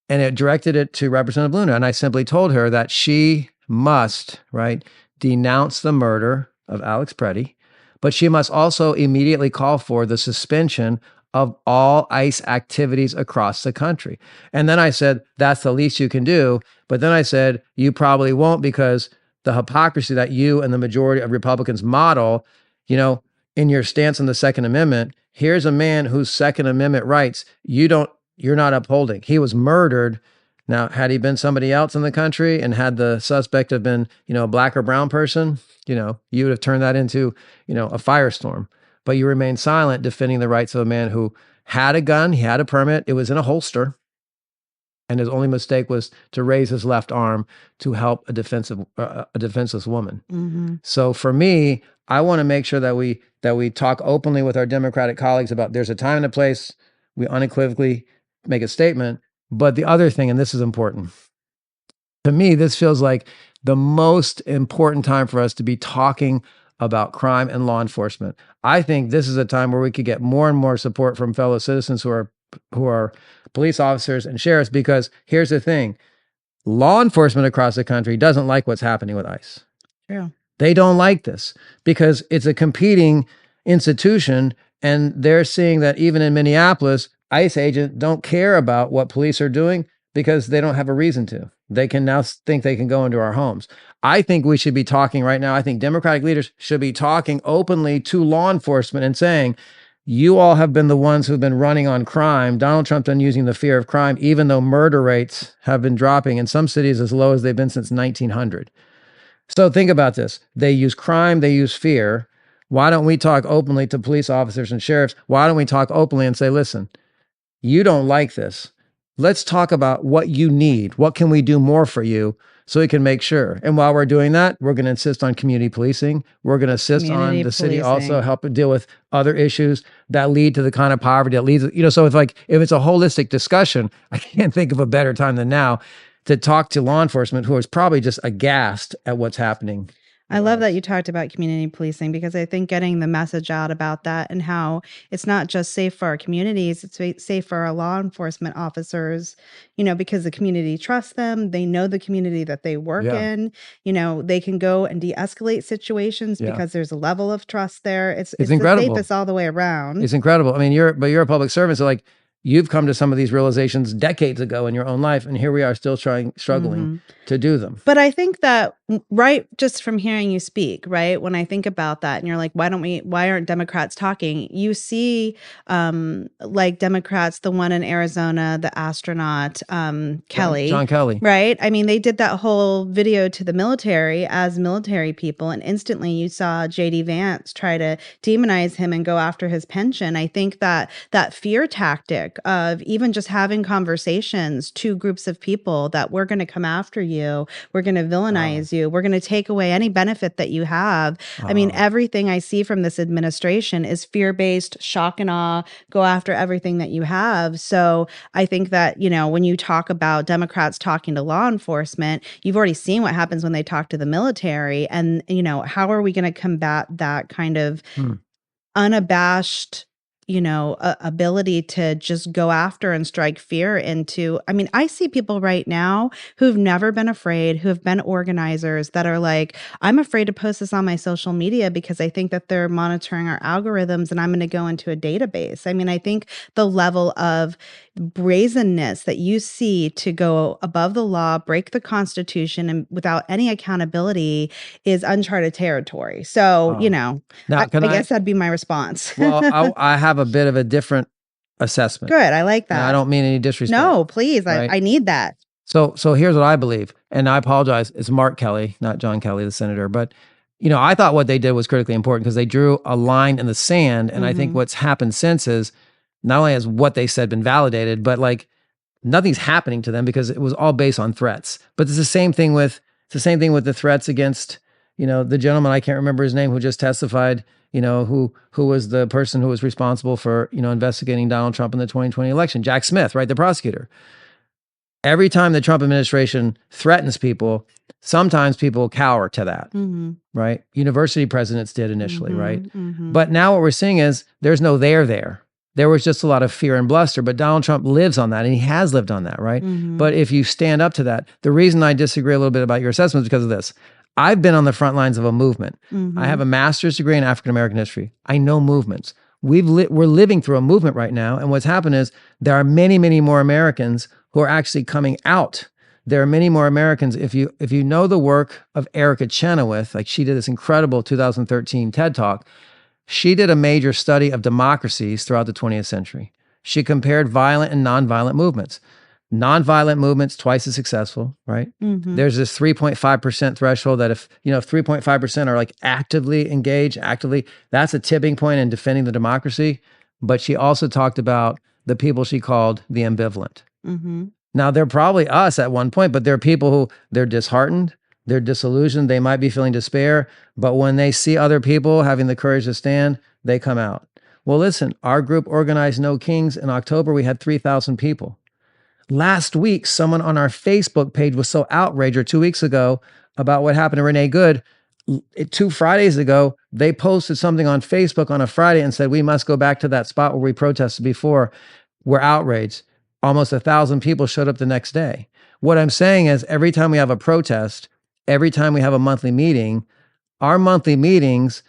and it directed it to Representative Luna. And I simply told her that she must, right, denounce the murder of Alex Preddy, but she must also immediately call for the suspension of all ICE activities across the country. And then I said, that's the least you can do. But then I said, you probably won't, because the hypocrisy that you and the majority of Republicans model, in your stance on the Second Amendment, here's a man whose Second Amendment rights you're not upholding. He was murdered. Now, had he been somebody else in the country and had the suspect have been, a black or brown person, you would have turned that into, a firestorm. But you remain silent, defending the rights of a man who had a gun, he had a permit, it was in a holster, and his only mistake was to raise his left arm to help a defenseless woman. Mm-hmm. So for me, I want to make sure that we talk openly with our Democratic colleagues about there's a time and a place. We unequivocally make a statement. But the other thing, and this is important, to me, this feels like the most important time for us to be talking about crime and law enforcement. I think this is a time where we could get more and more support from fellow citizens who are police officers and sheriffs, because here's the thing: law enforcement across the country doesn't like what's happening with ICE. True. They don't like this because it's a competing institution, and they're seeing that even in Minneapolis, ICE agents don't care about what police are doing because they don't have a reason to. They can now think they can go into our homes. I think we should be talking right now. I think Democratic leaders should be talking openly to law enforcement and saying, you all have been the ones who've been running on crime. Donald Trump's been using the fear of crime, even though murder rates have been dropping in some cities as low as they've been since 1900. So think about this. They use crime, they use fear. Why don't we talk openly to police officers and sheriffs? Why don't we talk openly and say, listen, you don't like this. Let's talk about what you need. What can we do more for you so we can make sure? And while we're doing that, we're going to insist on community policing. We're going to insist on Community the city policing. also helping deal with other issues that lead to the kind of poverty that leads, so if it's a holistic discussion, I can't think of a better time than now to talk to law enforcement who is probably just aghast at what's happening. I love that you talked about community policing, because I think getting the message out about that and how it's not just safe for our communities, it's safe for our law enforcement officers, because the community trusts them. They know the community that they work in. They can go and de-escalate situations because there's a level of trust there. It's incredible. the safest all the way around. It's incredible. I mean, you're a public servant, so you've come to some of these realizations decades ago in your own life, and here we are still struggling to do them. But I think that, right, just from hearing you speak, right, when I think about that, and you're like, why aren't Democrats talking? You see, like Democrats, the one in Arizona, the astronaut, Kelly. John Kelly. Right? I mean, they did that whole video to the military as military people, and instantly you saw J.D. Vance try to demonize him and go after his pension. I think that fear tactic of even just having conversations to groups of people that we're going to come after you, we're going to villainize you, we're going to take away any benefit that you have. I mean, everything I see from this administration is fear-based, shock and awe, go after everything that you have. So I think that, when you talk about Democrats talking to law enforcement, you've already seen what happens when they talk to the military. And, how are we going to combat that kind of unabashed ability to just go after and strike fear into, I see people right now who've never been afraid, who have been organizers that are like, I'm afraid to post this on my social media because I think that they're monitoring our algorithms and I'm going to go into a database. I think the level of brazenness that you see to go above the law, break the Constitution, and without any accountability is uncharted territory. So, Now, I guess that'd be my response. Well, I have a bit of a different assessment. Good. I like that. And I don't mean any disrespect. No, please. Right? I need that. So here's what I believe. And I apologize. It's Mark Kelly, not John Kelly, the senator. But, I thought what they did was critically important because they drew a line in the sand. And I think what's happened since is not only has what they said been validated, but nothing's happening to them because it was all based on threats. But it's the same thing with the threats against, the gentleman, I can't remember his name, who just testified, who was the person who was responsible for, investigating Donald Trump in the 2020 election, Jack Smith, right? The prosecutor. Every time the Trump administration threatens people, sometimes people cower to that, right? University presidents did initially, right? But now what we're seeing is there's no there. There was just a lot of fear and bluster, but Donald Trump lives on that, and he has lived on that, right? But if you stand up to that, the reason I disagree a little bit about your assessment is because of this. I've been on the front lines of a movement. I have a master's degree in African American history. I know movements. We're living through a movement right now, and what's happened is there are many, many more Americans who are actually coming out. There are many more Americans. If you know the work of Erica Chenoweth, she did this incredible 2013 TED Talk. She did a major study of democracies throughout the 20th century. She compared violent and nonviolent movements. Nonviolent movements, twice as successful, right? There's this 3.5% threshold that if 3.5% are actively engaged, that's a tipping point in defending the democracy. But she also talked about the people she called the ambivalent. Now, they're probably us at one point, but there are people who they're disheartened, they're disillusioned, they might be feeling despair, but when they see other people having the courage to stand, they come out. Well, listen, our group organized No Kings. In October, we had 3,000 people. Last week, someone on our Facebook page was so outraged, or 2 weeks ago, about what happened to Renee Good. 2 Fridays ago, they posted something on Facebook on a Friday and said, we must go back to that spot where we protested before. We're outraged. Almost 1,000 people showed up the next day. What I'm saying is every time we have a protest, every time we have a monthly meeting, Our monthly meetings,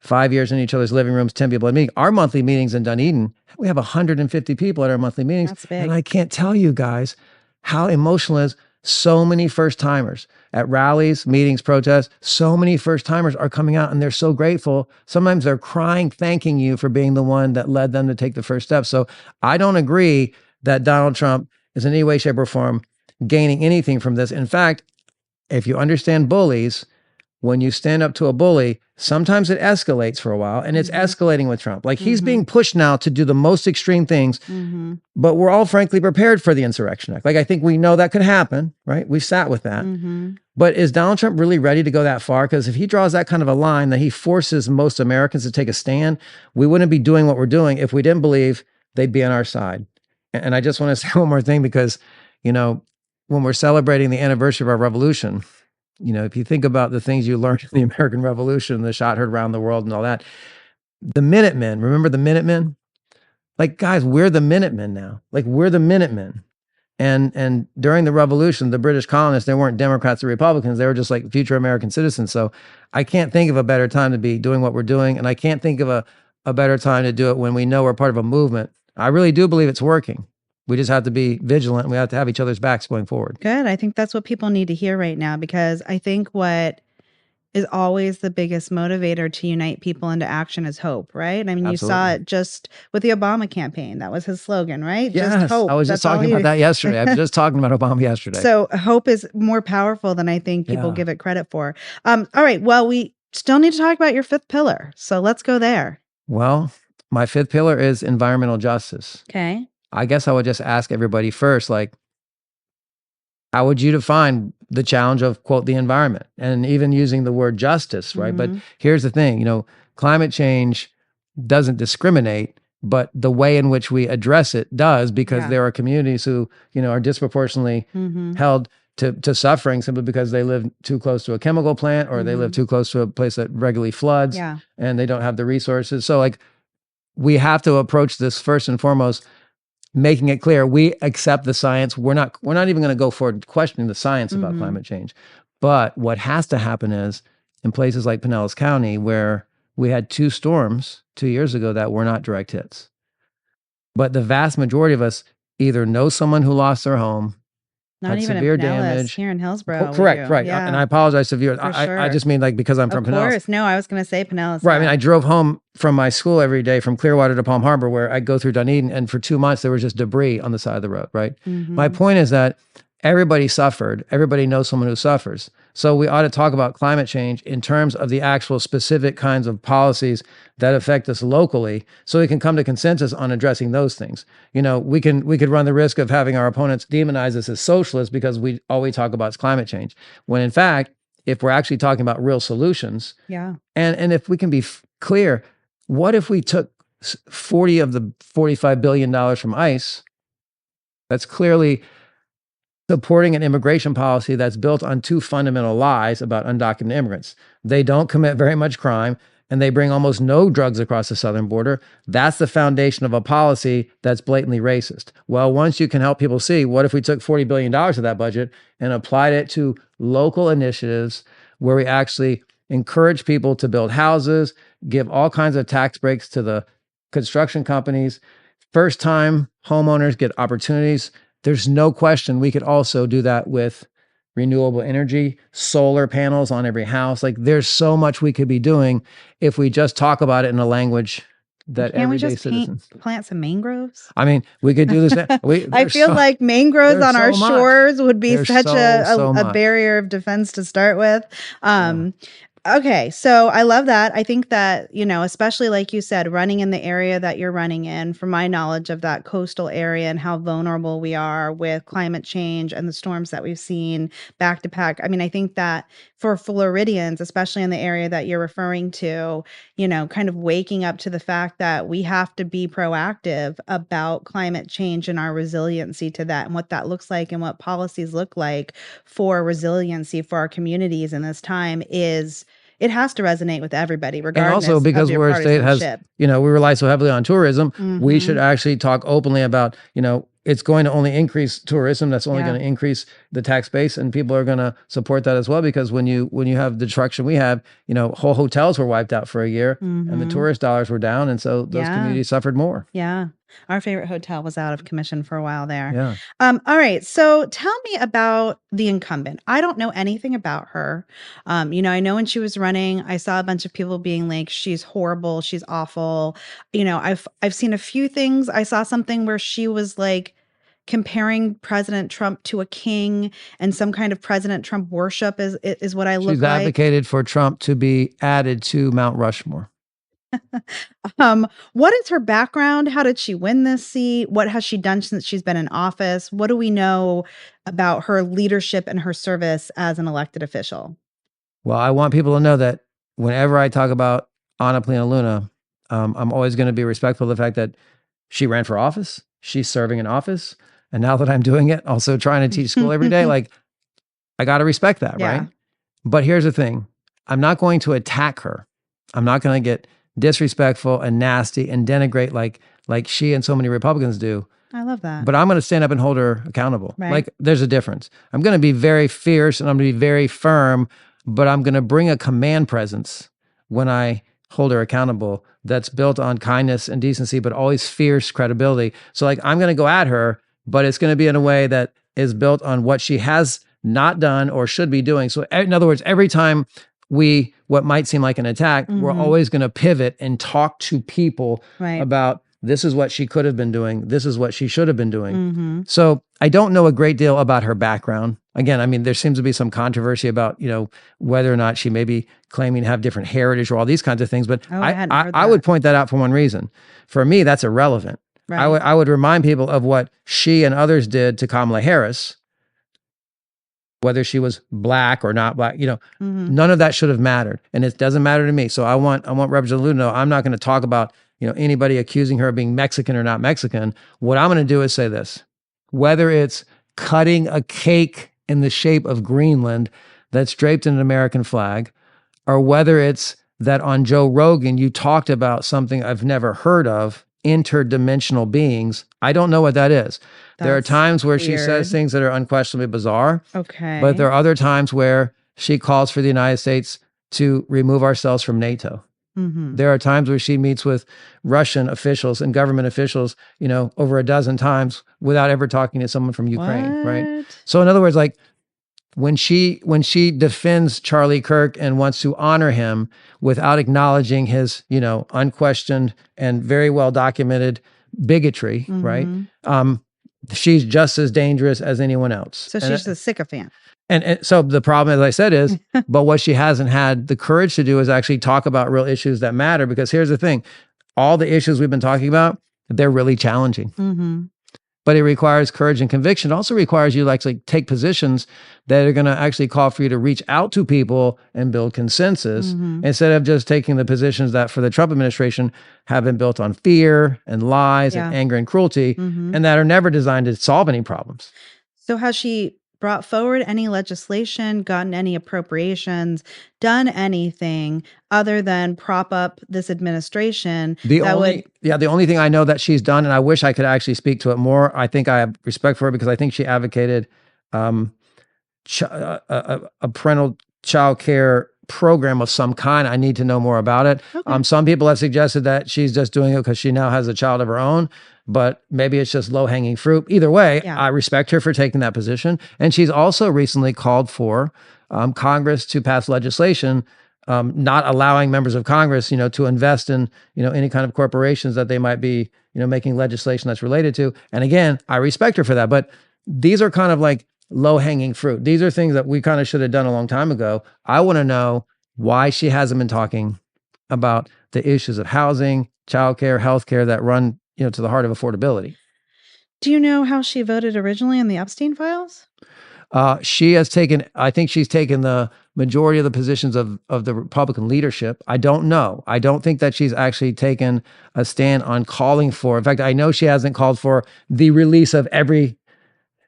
5 years in each other's living rooms, 10 people at meeting. Our monthly meetings in Dunedin, we have 150 people at our monthly meetings. That's big. And I can't tell you guys how emotional it is. So many first timers at rallies, meetings, protests. So many first timers are coming out and they're so grateful. Sometimes they're crying, thanking you for being the one that led them to take the first step. So I don't agree that Donald Trump is in any way, shape, or form gaining anything from this. In fact, if you understand bullies, when you stand up to a bully, sometimes it escalates for a while, and it's escalating with Trump. Like he's being pushed now to do the most extreme things, but we're all frankly prepared for the Insurrection Act. Like I think we know that could happen, right? We've sat with that. But is Donald Trump really ready to go that far? Because if he draws that kind of a line that he forces most Americans to take a stand, we wouldn't be doing what we're doing if we didn't believe they'd be on our side. And I just want to say one more thing because, you know, when we're celebrating the anniversary of our revolution, you know, if you think about the things you learned in the American Revolution, the shot heard around the world and all that, the Minutemen, remember the Minutemen? Like, guys, we're the Minutemen now. Like, we're the Minutemen. And during the Revolution, the British colonists, they weren't Democrats or Republicans. They were just like future American citizens. So I can't think of a better time to be doing what we're doing. And I can't think of a better time to do it when we know we're part of a movement. I really do believe it's working. We just have to be vigilant. And we have to have each other's backs going forward. Good. I think that's what people need to hear right now, because I think what is always the biggest motivator to unite people into action is hope, right? I mean, you saw it just with the Obama campaign. That was his slogan, right? Yes, just hope. I was just talking about that yesterday. I was just talking about Obama yesterday. So hope is more powerful than I think people give it credit for. All right. Well, we still need to talk about your fifth pillar. So let's go there. Well, my fifth pillar is environmental justice. Okay. I guess I would just ask everybody first, like, how would you define the challenge of, quote, the environment? And even using the word justice, right? But here's the thing, you know, climate change doesn't discriminate, but the way in which we address it does, because there are communities who, you know, are disproportionately held to suffering simply because they live too close to a chemical plant, or they live too close to a place that regularly floods and they don't have the resources. So like, we have to approach this first and foremost making it clear we accept the science. We're not even going to go forward questioning the science about climate change. But what has to happen is in places like Pinellas County, where we had 2 storms 2 years ago that were not direct hits. But the vast majority of us either know someone who lost their home, not had even severe in Pinellas, damage here in Hillsborough. Correct, right. Yeah. And I apologize severe. Sure. I just mean like because I'm from Pinellas. Of course. No, I was going to say Pinellas. Right. I mean, I drove home from my school every day from Clearwater to Palm Harbor, where I go through Dunedin, and for 2 months there was just debris on the side of the road, right? My point is that everybody suffered. Everybody knows someone who suffers. So we ought to talk about climate change in terms of the actual specific kinds of policies that affect us locally, so we can come to consensus on addressing those things. You know, we could run the risk of having our opponents demonize us as socialists because all we talk about is climate change, when in fact, if we're actually talking about real solutions, and if we can be clear, what if we took 40 of the $45 billion from ICE that's clearly supporting an immigration policy that's built on 2 fundamental lies about undocumented immigrants? They don't commit very much crime, and they bring almost no drugs across the southern border. That's the foundation of a policy that's blatantly racist. Well, once you can help people see, what if we took $40 billion of that budget and applied it to local initiatives where we actually encourage people to build houses, give all kinds of tax breaks to the construction companies, first-time homeowners get opportunities. There's no question we could also do that with renewable energy, solar panels on every house. Like, there's so much we could be doing if we just talk about it in a language that everyday citizens. Plant some mangroves? I mean, we could do this. I feel like mangroves on our shores would be such a barrier of defense to start with. Okay, so I love that. I think that, you know, especially like you said, running in the area that you're running in, from my knowledge of that coastal area and how vulnerable we are with climate change and the storms that we've seen back to back. I mean, I think that for Floridians, especially in the area that you're referring to, you know, kind of waking up to the fact that we have to be proactive about climate change and our resiliency to that, and what that looks like and what policies look like for resiliency for our communities in this time it has to resonate with everybody, regardless. And also because we're a state has, you know, we rely so heavily on tourism, we should actually talk openly about, you know, it's going to only increase tourism. That's only going to increase the tax base, and people are going to support that as well, because when you have the destruction we have, whole hotels were wiped out for a year, and the tourist dollars were down, and so those communities suffered more. Yeah. Our favorite hotel was out of commission for a while there. Yeah. All right. So tell me about the incumbent. I don't know anything about her. I know when she was running, I saw a bunch of people being like, she's horrible, she's awful. I've seen a few things. I saw something where she was like comparing President Trump to a king, and some kind of President Trump worship is what I look She's like. advocated for Trump to be added to Mount Rushmore. What is her background? How did she win this seat? What has she done since she's been in office? What do we know about her leadership and her service as an elected official? Well, I want people to know that whenever I talk about Anna Paulina Luna, I'm always going to be respectful of the fact that she ran for office, she's serving in office, and now that I'm doing it, also trying to teach school every day, like, I got to respect that, Yeah. right? But here's the thing. I'm not going to attack her. I'm not going to get disrespectful and nasty and denigrate like she and so many Republicans do. I love that. But I'm going to stand up and hold her accountable. Right. Like, there's a difference. I'm going to be very fierce and I'm going to be very firm, but I'm going to bring a command presence when I hold her accountable that's built on kindness and decency, but always fierce credibility. So like, I'm going to go at her, but it's going to be in a way that is built on what she has not done or should be doing. So in other words, every time what might seem like an attack, we're always going to pivot and talk to people about, this is what she could have been doing, this is what she should have been doing. So I don't know a great deal about her background. Again, I mean, there seems to be some controversy about, whether or not she may be claiming to have different heritage or all these kinds of things. But I would point that out for one reason. For me, that's irrelevant. Right. I would remind people of what she and others did to Kamala Harris, whether she was black or not black, none of that should have mattered. And it doesn't matter to me. So I want Representative Luna to know I'm not going to talk about, anybody accusing her of being Mexican or not Mexican. What I'm going to do is say this: whether it's cutting a cake in the shape of Greenland that's draped in an American flag, or whether it's that on Joe Rogan, you talked about something I've never heard of, interdimensional beings. I don't know what that is. There are times where she says things that are unquestionably bizarre. Okay. But there are other times where she calls for the United States to remove ourselves from NATO. There are times where she meets with Russian officials and government officials, over a dozen times without ever talking to someone from Ukraine, right? So in other words, like, when she defends Charlie Kirk and wants to honor him without acknowledging his, unquestioned and very well documented bigotry, right? She's just as dangerous as anyone else. So she's a sycophant. And so the problem, as I said, is, but what she hasn't had the courage to do is actually talk about real issues that matter. Because here's the thing, all the issues we've been talking about, they're really challenging. But it requires courage and conviction. It also requires you to actually take positions that are going to actually call for you to reach out to people and build consensus, instead of just taking the positions that for the Trump administration have been built on fear and lies and anger and cruelty, and that are never designed to solve any problems. So has she brought forward any legislation, gotten any appropriations, done anything other than prop up this administration? The only thing I know that she's done, and I wish I could actually speak to it more, I think I have respect for her because I think she advocated a parental child care program of some kind. I need to know more about it. Okay. Some people have suggested that she's just doing it because she now has a child of her own, but maybe it's just low-hanging fruit. Either way, I respect her for taking that position. And she's also recently called for Congress to pass legislation not allowing members of Congress, to invest in, any kind of corporations that they might be, making legislation that's related to. And again, I respect her for that, but these are kind of like low-hanging fruit. These are things that we kind of should have done a long time ago. I want to know why she hasn't been talking about the issues of housing, childcare, healthcare that run, to the heart of affordability. Do you know how she voted originally in the Epstein files? She has taken, I think she's taken the majority of the positions of the Republican leadership. I don't know. I don't think that she's actually taken a stand on calling for, in fact, I know she hasn't called for the release of every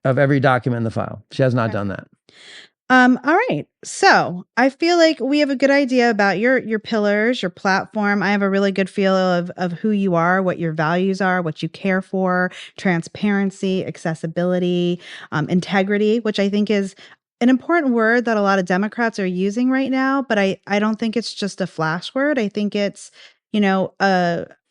document in the file. She has not done that. All right. So I feel like we have a good idea about your pillars, your platform. I have a really good feel of who you are, what your values are, what you care for, transparency, accessibility, integrity, which I think is an important word that a lot of Democrats are using right now. But I don't think it's just a flash word. I think it's,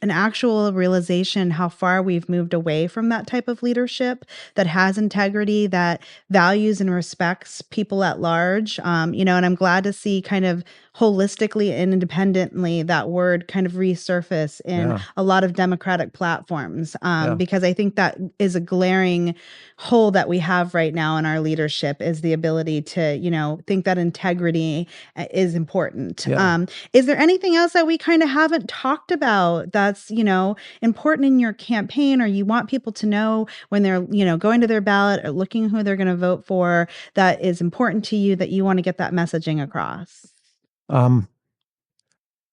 an actual realization how far we've moved away from that type of leadership that has integrity, that values and respects people at large. And I'm glad to see kind of holistically and independently that word kind of resurface in Yeah. a lot of Democratic platforms, Yeah. because I think that is a glaring hole that we have right now in our leadership is the ability to, think that integrity is important. Yeah. Is there anything else that we kind of haven't talked about that's, important in your campaign or you want people to know when they're, going to their ballot or looking who they're going to vote for that is important to you that you want to get that messaging across? Um,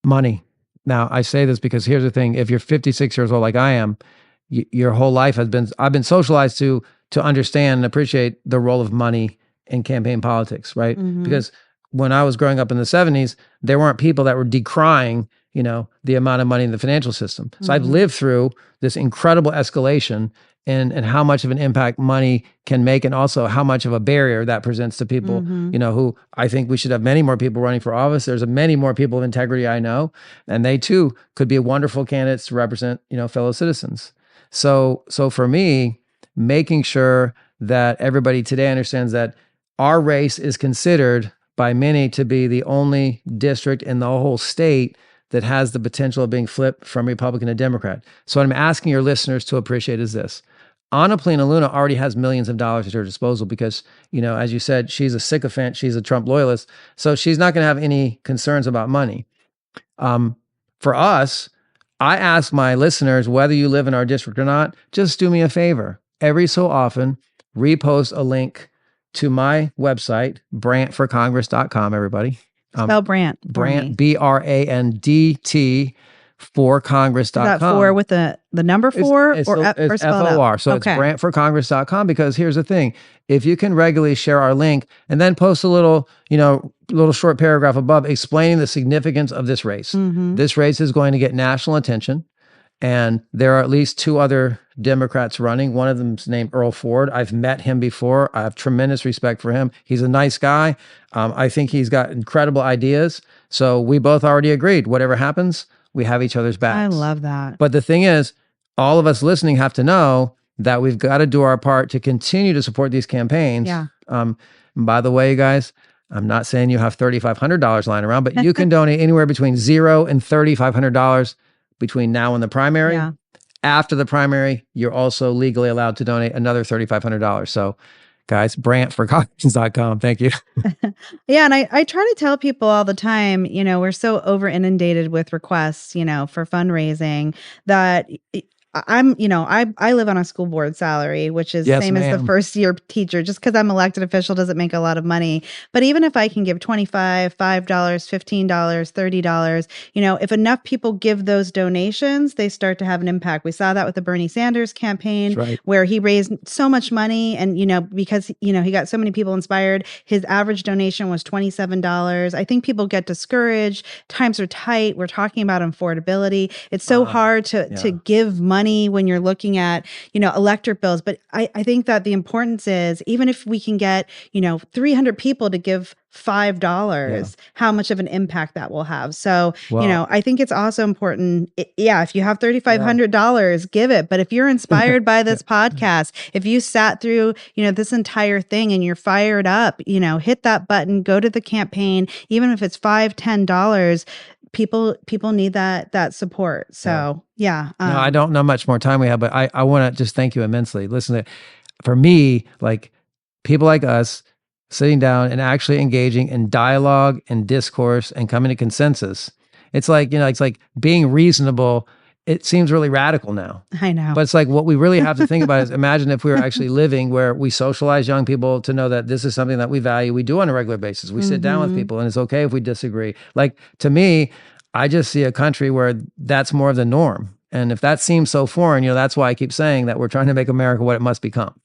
Money. Now, I say this because here's the thing: if you're 56 years old, like I am, your whole life has been. I've been socialized to understand and appreciate the role of money in campaign politics, right? Mhm. Because when I was growing up in the 70s, there weren't people that were decrying, the amount of money in the financial system. So I've Mhm. lived through this incredible escalation and how much of an impact money can make, and also how much of a barrier that presents to people, Mhm. who I think we should have many more people running for office. There's many more people of integrity I know, and they too could be wonderful candidates to represent, fellow citizens. So for me, making sure that everybody today understands that our race is considered by many to be the only district in the whole state that has the potential of being flipped from Republican to Democrat. So what I'm asking your listeners to appreciate is this. Anna Paulina Luna already has millions of dollars at her disposal because, as you said, she's a sycophant, she's a Trump loyalist. So she's not going to have any concerns about money. Um, for us, I ask my listeners, whether you live in our district or not, just do me a favor. Every so often, repost a link to my website, brandtforcongress.com, everybody. Spell Brandt for Brandt, me. Brandt, for Is that four congress.com. with the number It's four it's or the it's or spell it out? FOR. So it's Okay. brandtforcongress.com, because here's the thing. If you can regularly share our link and then post a little short paragraph above explaining the significance of this race. Mhm. This race is going to get national attention. And there are at least two other Democrats running. One of them's named Earl Ford. I've met him before. I have tremendous respect for him. He's a nice guy. I think he's got incredible ideas. So we both already agreed. Whatever happens, we have each other's I backs. love that. But the thing is, all of us listening have to know that we've got to do our part to continue to support these campaigns. Yeah. And by the way, you guys, I'm not saying you have $3,500 lying around, but you can donate anywhere between $0 and $3,500 between now and the primary. Yeah. After the primary, you're also legally allowed to donate another $3,500. So, guys, brandtforcongress.com. Thank you. Yeah, and I try to tell people all the time, we're so over inundated with requests, for fundraising that I live on a school board salary, which is Yes, same as the ma'am. first year teacher. Just because I'm elected official doesn't make a lot of money. But even if I can give $25, $5, $15, $30, if enough people give those donations, they start to have an impact. We saw that with the Bernie Sanders campaign, That's right. where he raised so much money, and because he got so many people inspired, his average donation was $27. I think people get discouraged. Times are tight. We're talking about affordability. It's so hard to Yeah. give money when you're looking at, electric bills. But I think that the importance is, even if we can get, 300 people to give $5, how much of an impact that will have. So, Well, I think it's also important. If you have $3,500, give it. But if you're inspired by this podcast, if you sat through, this entire thing and you're fired up, hit that button, go to the campaign, even if it's $5, $10, people need that support. So yeah. No, I don't know much more time we have, but I want to just thank you immensely. Listen, for me, like people like us sitting down and actually engaging in dialogue and discourse and coming to consensus. It's like, it's like being reasonable. It seems really radical now. I know. But it's like what we really have to think about is imagine if we were actually living where we socialize young people to know that this is something that we value. We do on a regular basis. We sit down with people and it's okay if we disagree. Like to me, I just see a country where that's more of the norm. And if that seems so foreign, that's why I keep saying that we're trying to make America what it must become.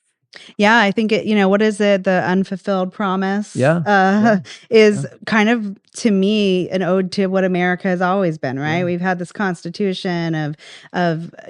Yeah, I think what is it? The unfulfilled promise Yeah. Yeah. is Yeah. kind of, to me, an ode to what America has always been, right? Yeah. We've had this constitution of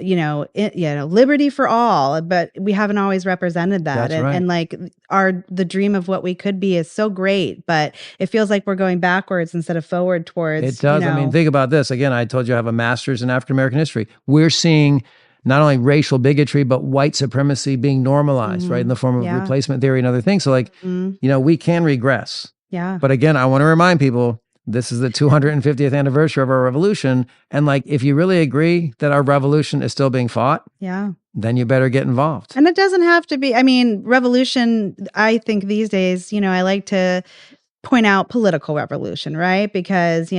liberty for all, but we haven't always represented that. That's And right. like the dream of what we could be is so great, but it feels like we're going backwards instead of forward It towards, does. I mean, think about this. Again, I told you I have a master's in African American history. We're seeing not only racial bigotry, but white supremacy being normalized, right, in the form of Yeah. replacement theory and other things. So, like, we can regress. Yeah. But again, I want to remind people this is the 250th anniversary of our revolution. And like, if you really agree that our revolution is still being fought, Yeah. then you better get involved. And it doesn't have to be, revolution, I think these days, I like to point out political revolution, right? Because,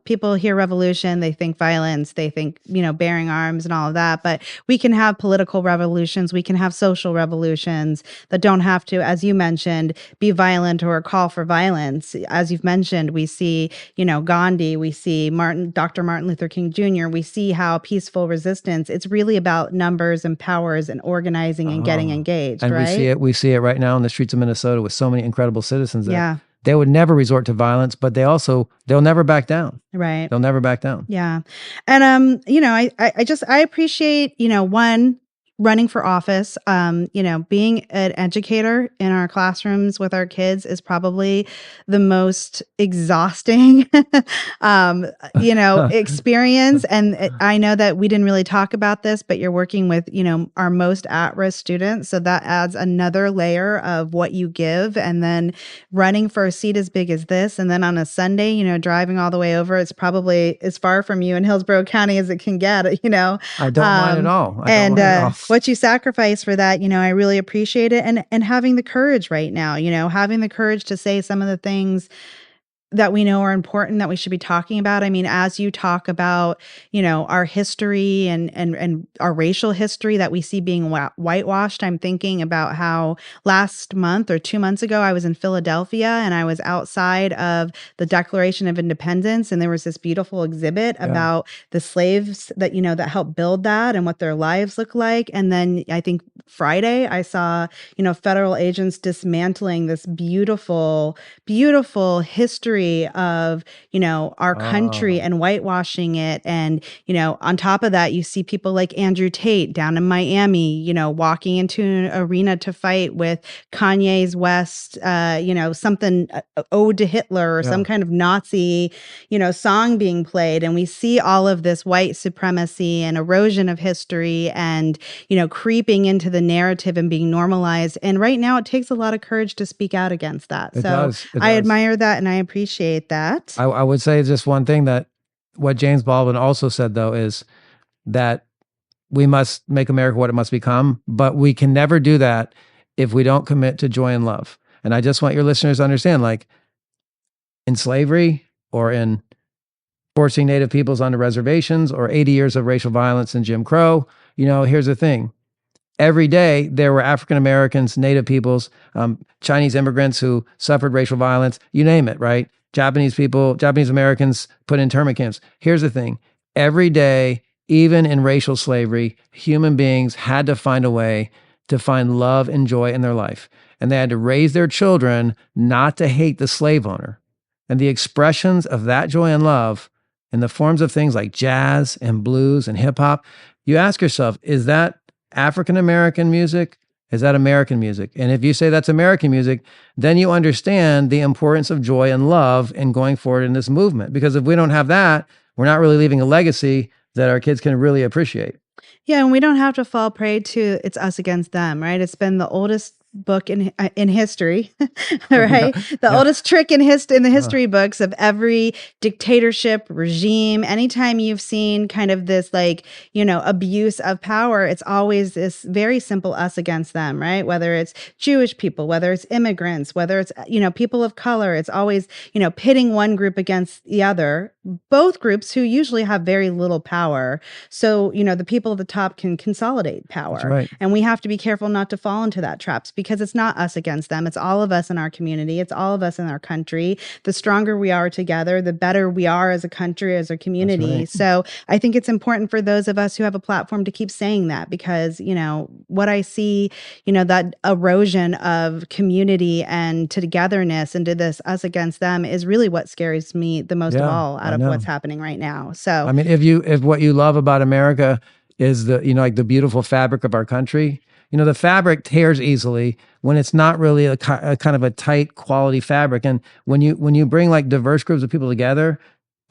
people hear revolution, they think violence, they think, bearing arms and all of that. But we can have political revolutions, we can have social revolutions that don't have to, as you mentioned, be violent or call for violence. As you've mentioned, we see, Gandhi, we see Dr. Martin Luther King Jr., we see how peaceful resistance, it's really about numbers and powers and organizing and getting engaged, And right? we see it right now in the streets of Minnesota with so many incredible citizens that Yeah. they would never resort to violence, but they'll never back down. Right. They'll never back down. Yeah. And I appreciate, one, running for office. Being an educator in our classrooms with our kids is probably the most exhausting experience. And I know that we didn't really talk about this, but you're working with, our most at-risk students. So that adds another layer of what you give. And then running for a seat as big as this, and then on a Sunday, driving all the way over, it's probably as far from you in Hillsborough County as it can get, I don't mind at all. What you sacrifice for that, I really appreciate it. And having the courage right now, having the courage to say some of the things that we know are important that we should be talking about. As you talk about, our history and our racial history that we see being whitewashed, I'm thinking about how last month or 2 months ago, I was in Philadelphia and I was outside of the Declaration of Independence. And there was this beautiful exhibit about the slaves that, that helped build that and what their lives look like. And then I think Friday, I saw, federal agents dismantling this beautiful, beautiful history of, our country and whitewashing it. And, on top of that, you see people like Andrew Tate down in Miami, walking into an arena to fight with Kanye's West, something ode to Hitler or some kind of Nazi, song being played. And we see all of this white supremacy and erosion of history and, creeping into the narrative and being normalized. And right now it takes a lot of courage to speak out against that. It does. I admire that and I appreciate that. I would say just one thing that what James Baldwin also said, though, is that we must make America what it must become, but we can never do that if we don't commit to joy and love. And I just want your listeners to understand, like in slavery or in forcing Native peoples onto reservations or 80 years of racial violence and Jim Crow, here's the thing. Every day, there were African Americans, Native peoples, Chinese immigrants who suffered racial violence, you name it, right? Japanese people, Japanese Americans put in internment camps. Here's the thing. Every day, even in racial slavery, human beings had to find a way to find love and joy in their life. And they had to raise their children not to hate the slave owner. And the expressions of that joy and love in the forms of things like jazz and blues and hip hop, you ask yourself, is that African American music? Is that American music? And if you say that's American music, then you understand the importance of joy and love in going forward in this movement. Because if we don't have that, we're not really leaving a legacy that our kids can really appreciate. Yeah, and we don't have to fall prey to it's us against them, right? It's been the oldest book in history, right? The oldest trick in the history books of every dictatorship regime. Anytime you've seen kind of this abuse of power, it's always this very simple us against them, right? Whether it's Jewish people, whether it's immigrants, whether it's people of color, it's always pitting one group against the other. Both groups who usually have very little power. So the people at the top can consolidate power, That's right. and we have to be careful not to fall into that traps. because it's not us against them. It's all of us in our community. It's all of us in our country. The stronger we are together, the better we are as a country, as a community. right. So I think it's important for those of us who have a platform to keep saying that, because, what I see, that erosion of community and togetherness into this us against them is really what scares me the most of Yeah, all out I of know. what's happening right now. So I mean, if what you love about America is like the beautiful fabric of our country, the fabric tears easily when it's not really a kind of a tight quality fabric. And when you bring like diverse groups of people together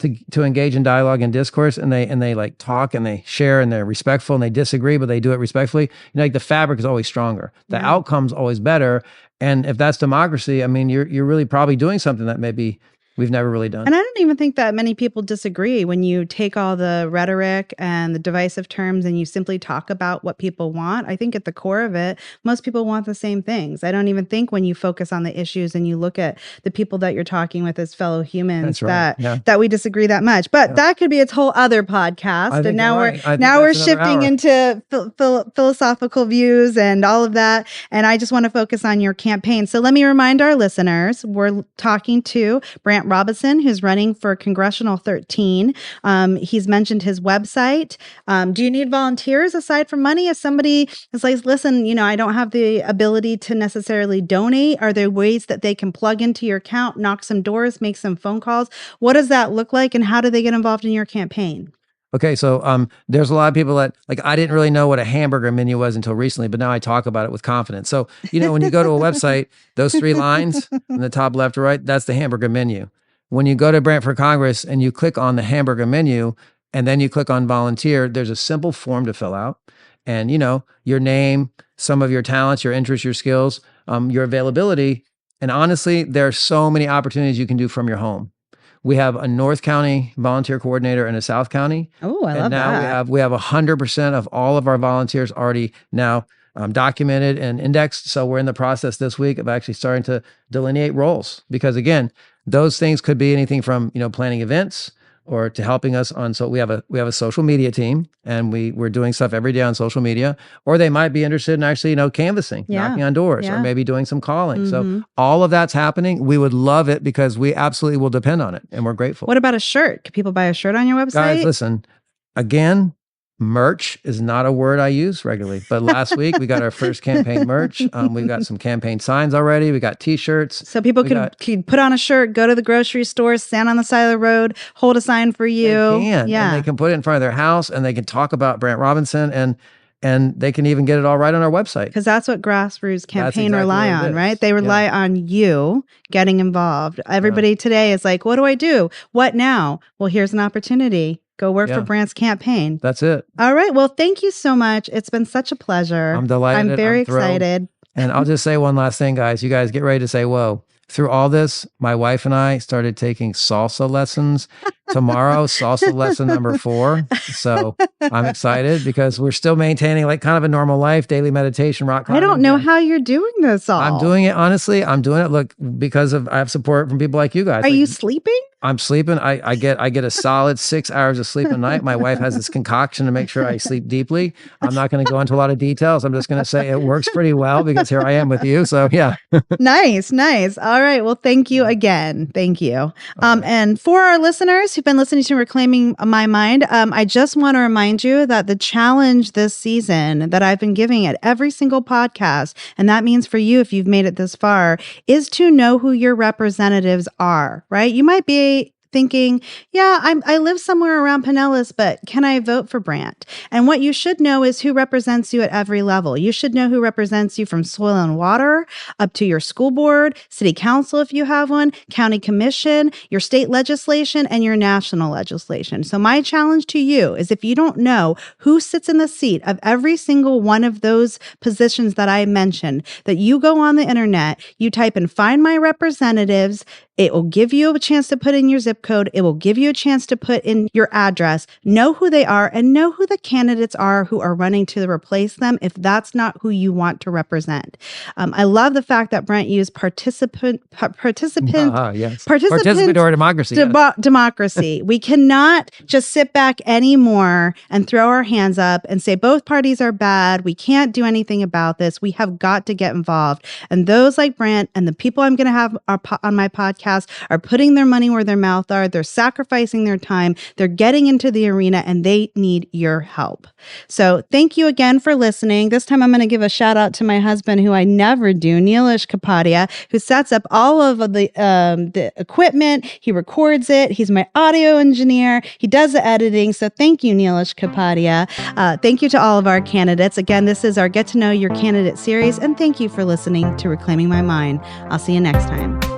to engage in dialogue and discourse, and they like talk and they share and they're respectful and they disagree, but they do it respectfully, like the fabric is always stronger. The yeah. outcome's always better. And if that's democracy, I mean, you're really probably doing something that maybe we've never really done. And I don't even think that many people disagree when you take all the rhetoric and the divisive terms and you simply talk about what people want. I think at the core of it, most people want the same things. I don't even think when you focus on the issues and you look at the people that you're talking with as fellow humans That's right. that we disagree that much. But that could be its whole other podcast. I think And now you're we're right. I think now we're that's another shifting hour. into philosophical views and all of that. And I just want to focus on your campaign. So let me remind our listeners, we're talking to Brandt Robinson, who's running for Congressional 13. He's mentioned his website. Do you need volunteers aside from money? If somebody is like, listen, I don't have the ability to necessarily donate, are there ways that they can plug into your account, knock some doors, make some phone calls? What does that look like, and how do they get involved in your campaign? Okay, so there's a lot of people that like I didn't really know what a hamburger menu was until recently, but now I talk about it with confidence. So when you go to a website, those 3 lines in the top left or right, that's the hamburger menu. When you go to Brandt for Congress and you click on the hamburger menu and then you click on volunteer, there's a simple form to fill out, and your name, some of your talents, your interests, your skills, your availability, and honestly, there are so many opportunities you can do from your home. We have a North County volunteer coordinator and a South County. Oh, I and love now that. we have 100% of all of our volunteers already now documented and indexed. So we're in the process this week of actually starting to delineate roles, because again, those things could be anything from planning events or to helping us on. So we have a social media team, and we're doing stuff every day on social media. Or they might be interested in actually canvassing, knocking on doors, or maybe doing some calling. So all of that's happening. We would love it because we absolutely will depend on it, and we're grateful. What about a shirt? Can people buy a shirt on your website? Guys, listen, again, merch is not a word I use regularly, but last week we got our first campaign merch. We've got some campaign signs already. We got T-shirts. So people could put on a shirt, go to the grocery store, stand on the side of the road, hold a sign for you. They can, and they can put it in front of their house, and they can talk about Brandt Robinson, and they can even get it all right on our website. Because that's what grassroots campaign exactly rely on, right? They rely on you getting involved. Everybody today is like, what do I do? What now? Well, here's an opportunity. Go work for Brandt's campaign. That's it. All right. Well, thank you so much. It's been such a pleasure. I'm delighted. I'm very excited. And I'll just say one last thing, guys. You guys get ready to say, whoa. Through all this, my wife and I started taking salsa lessons. Tomorrow, salsa lesson number 4. So I'm excited because we're still maintaining like kind of a normal life, daily meditation, rock climbing. I don't know how you're doing this all. I'm doing it, honestly. I'm doing it, look, because I have support from people like you guys. Are you sleeping? I'm sleeping. I get a solid 6 hours of sleep a night. My wife has this concoction to make sure I sleep deeply. I'm not going to go into a lot of details. I'm just going to say it works pretty well because here I am with you. So yeah. Nice. All right. Well, thank you again. Thank you. And for our listeners who've been listening to Reclaiming My Mind, I just want to remind you that the challenge this season that I've been giving at every single podcast, and that means for you if you've made it this far, is to know who your representatives are, right? You might be thinking, I live somewhere around Pinellas, but can I vote for Brandt? And what you should know is who represents you at every level. You should know who represents you from soil and water up to your school board, city council if you have one, county commission, your state legislation, and your national legislation. So my challenge to you is if you don't know who sits in the seat of every single one of those positions that I mentioned, that you go on the internet, you type in find my representatives. It will give you a chance to put in your zip zip code. It will give you a chance to put in your address, know who they are, and know who the candidates are who are running to replace them if that's not who you want to represent. I love the fact that Brandt used participatory democracy. Democracy. We cannot just sit back anymore and throw our hands up and say both parties are bad. We can't do anything about this. We have got to get involved. And those like Brandt and the people I'm going to have on my podcast are putting their money where their mouth are. They're sacrificing their time. They're getting into the arena and they need your help. So thank you again for listening. This time I'm going to give a shout out to my husband, who I never do, Neelish Kapadia, who sets up all of the equipment. He records it. He's my audio engineer. He does the editing. So thank you, Neelish Kapadia. Thank you to all of our candidates. Again, this is our Get to Know Your Candidate series. And thank you for listening to Reclaiming My Mind. I'll see you next time.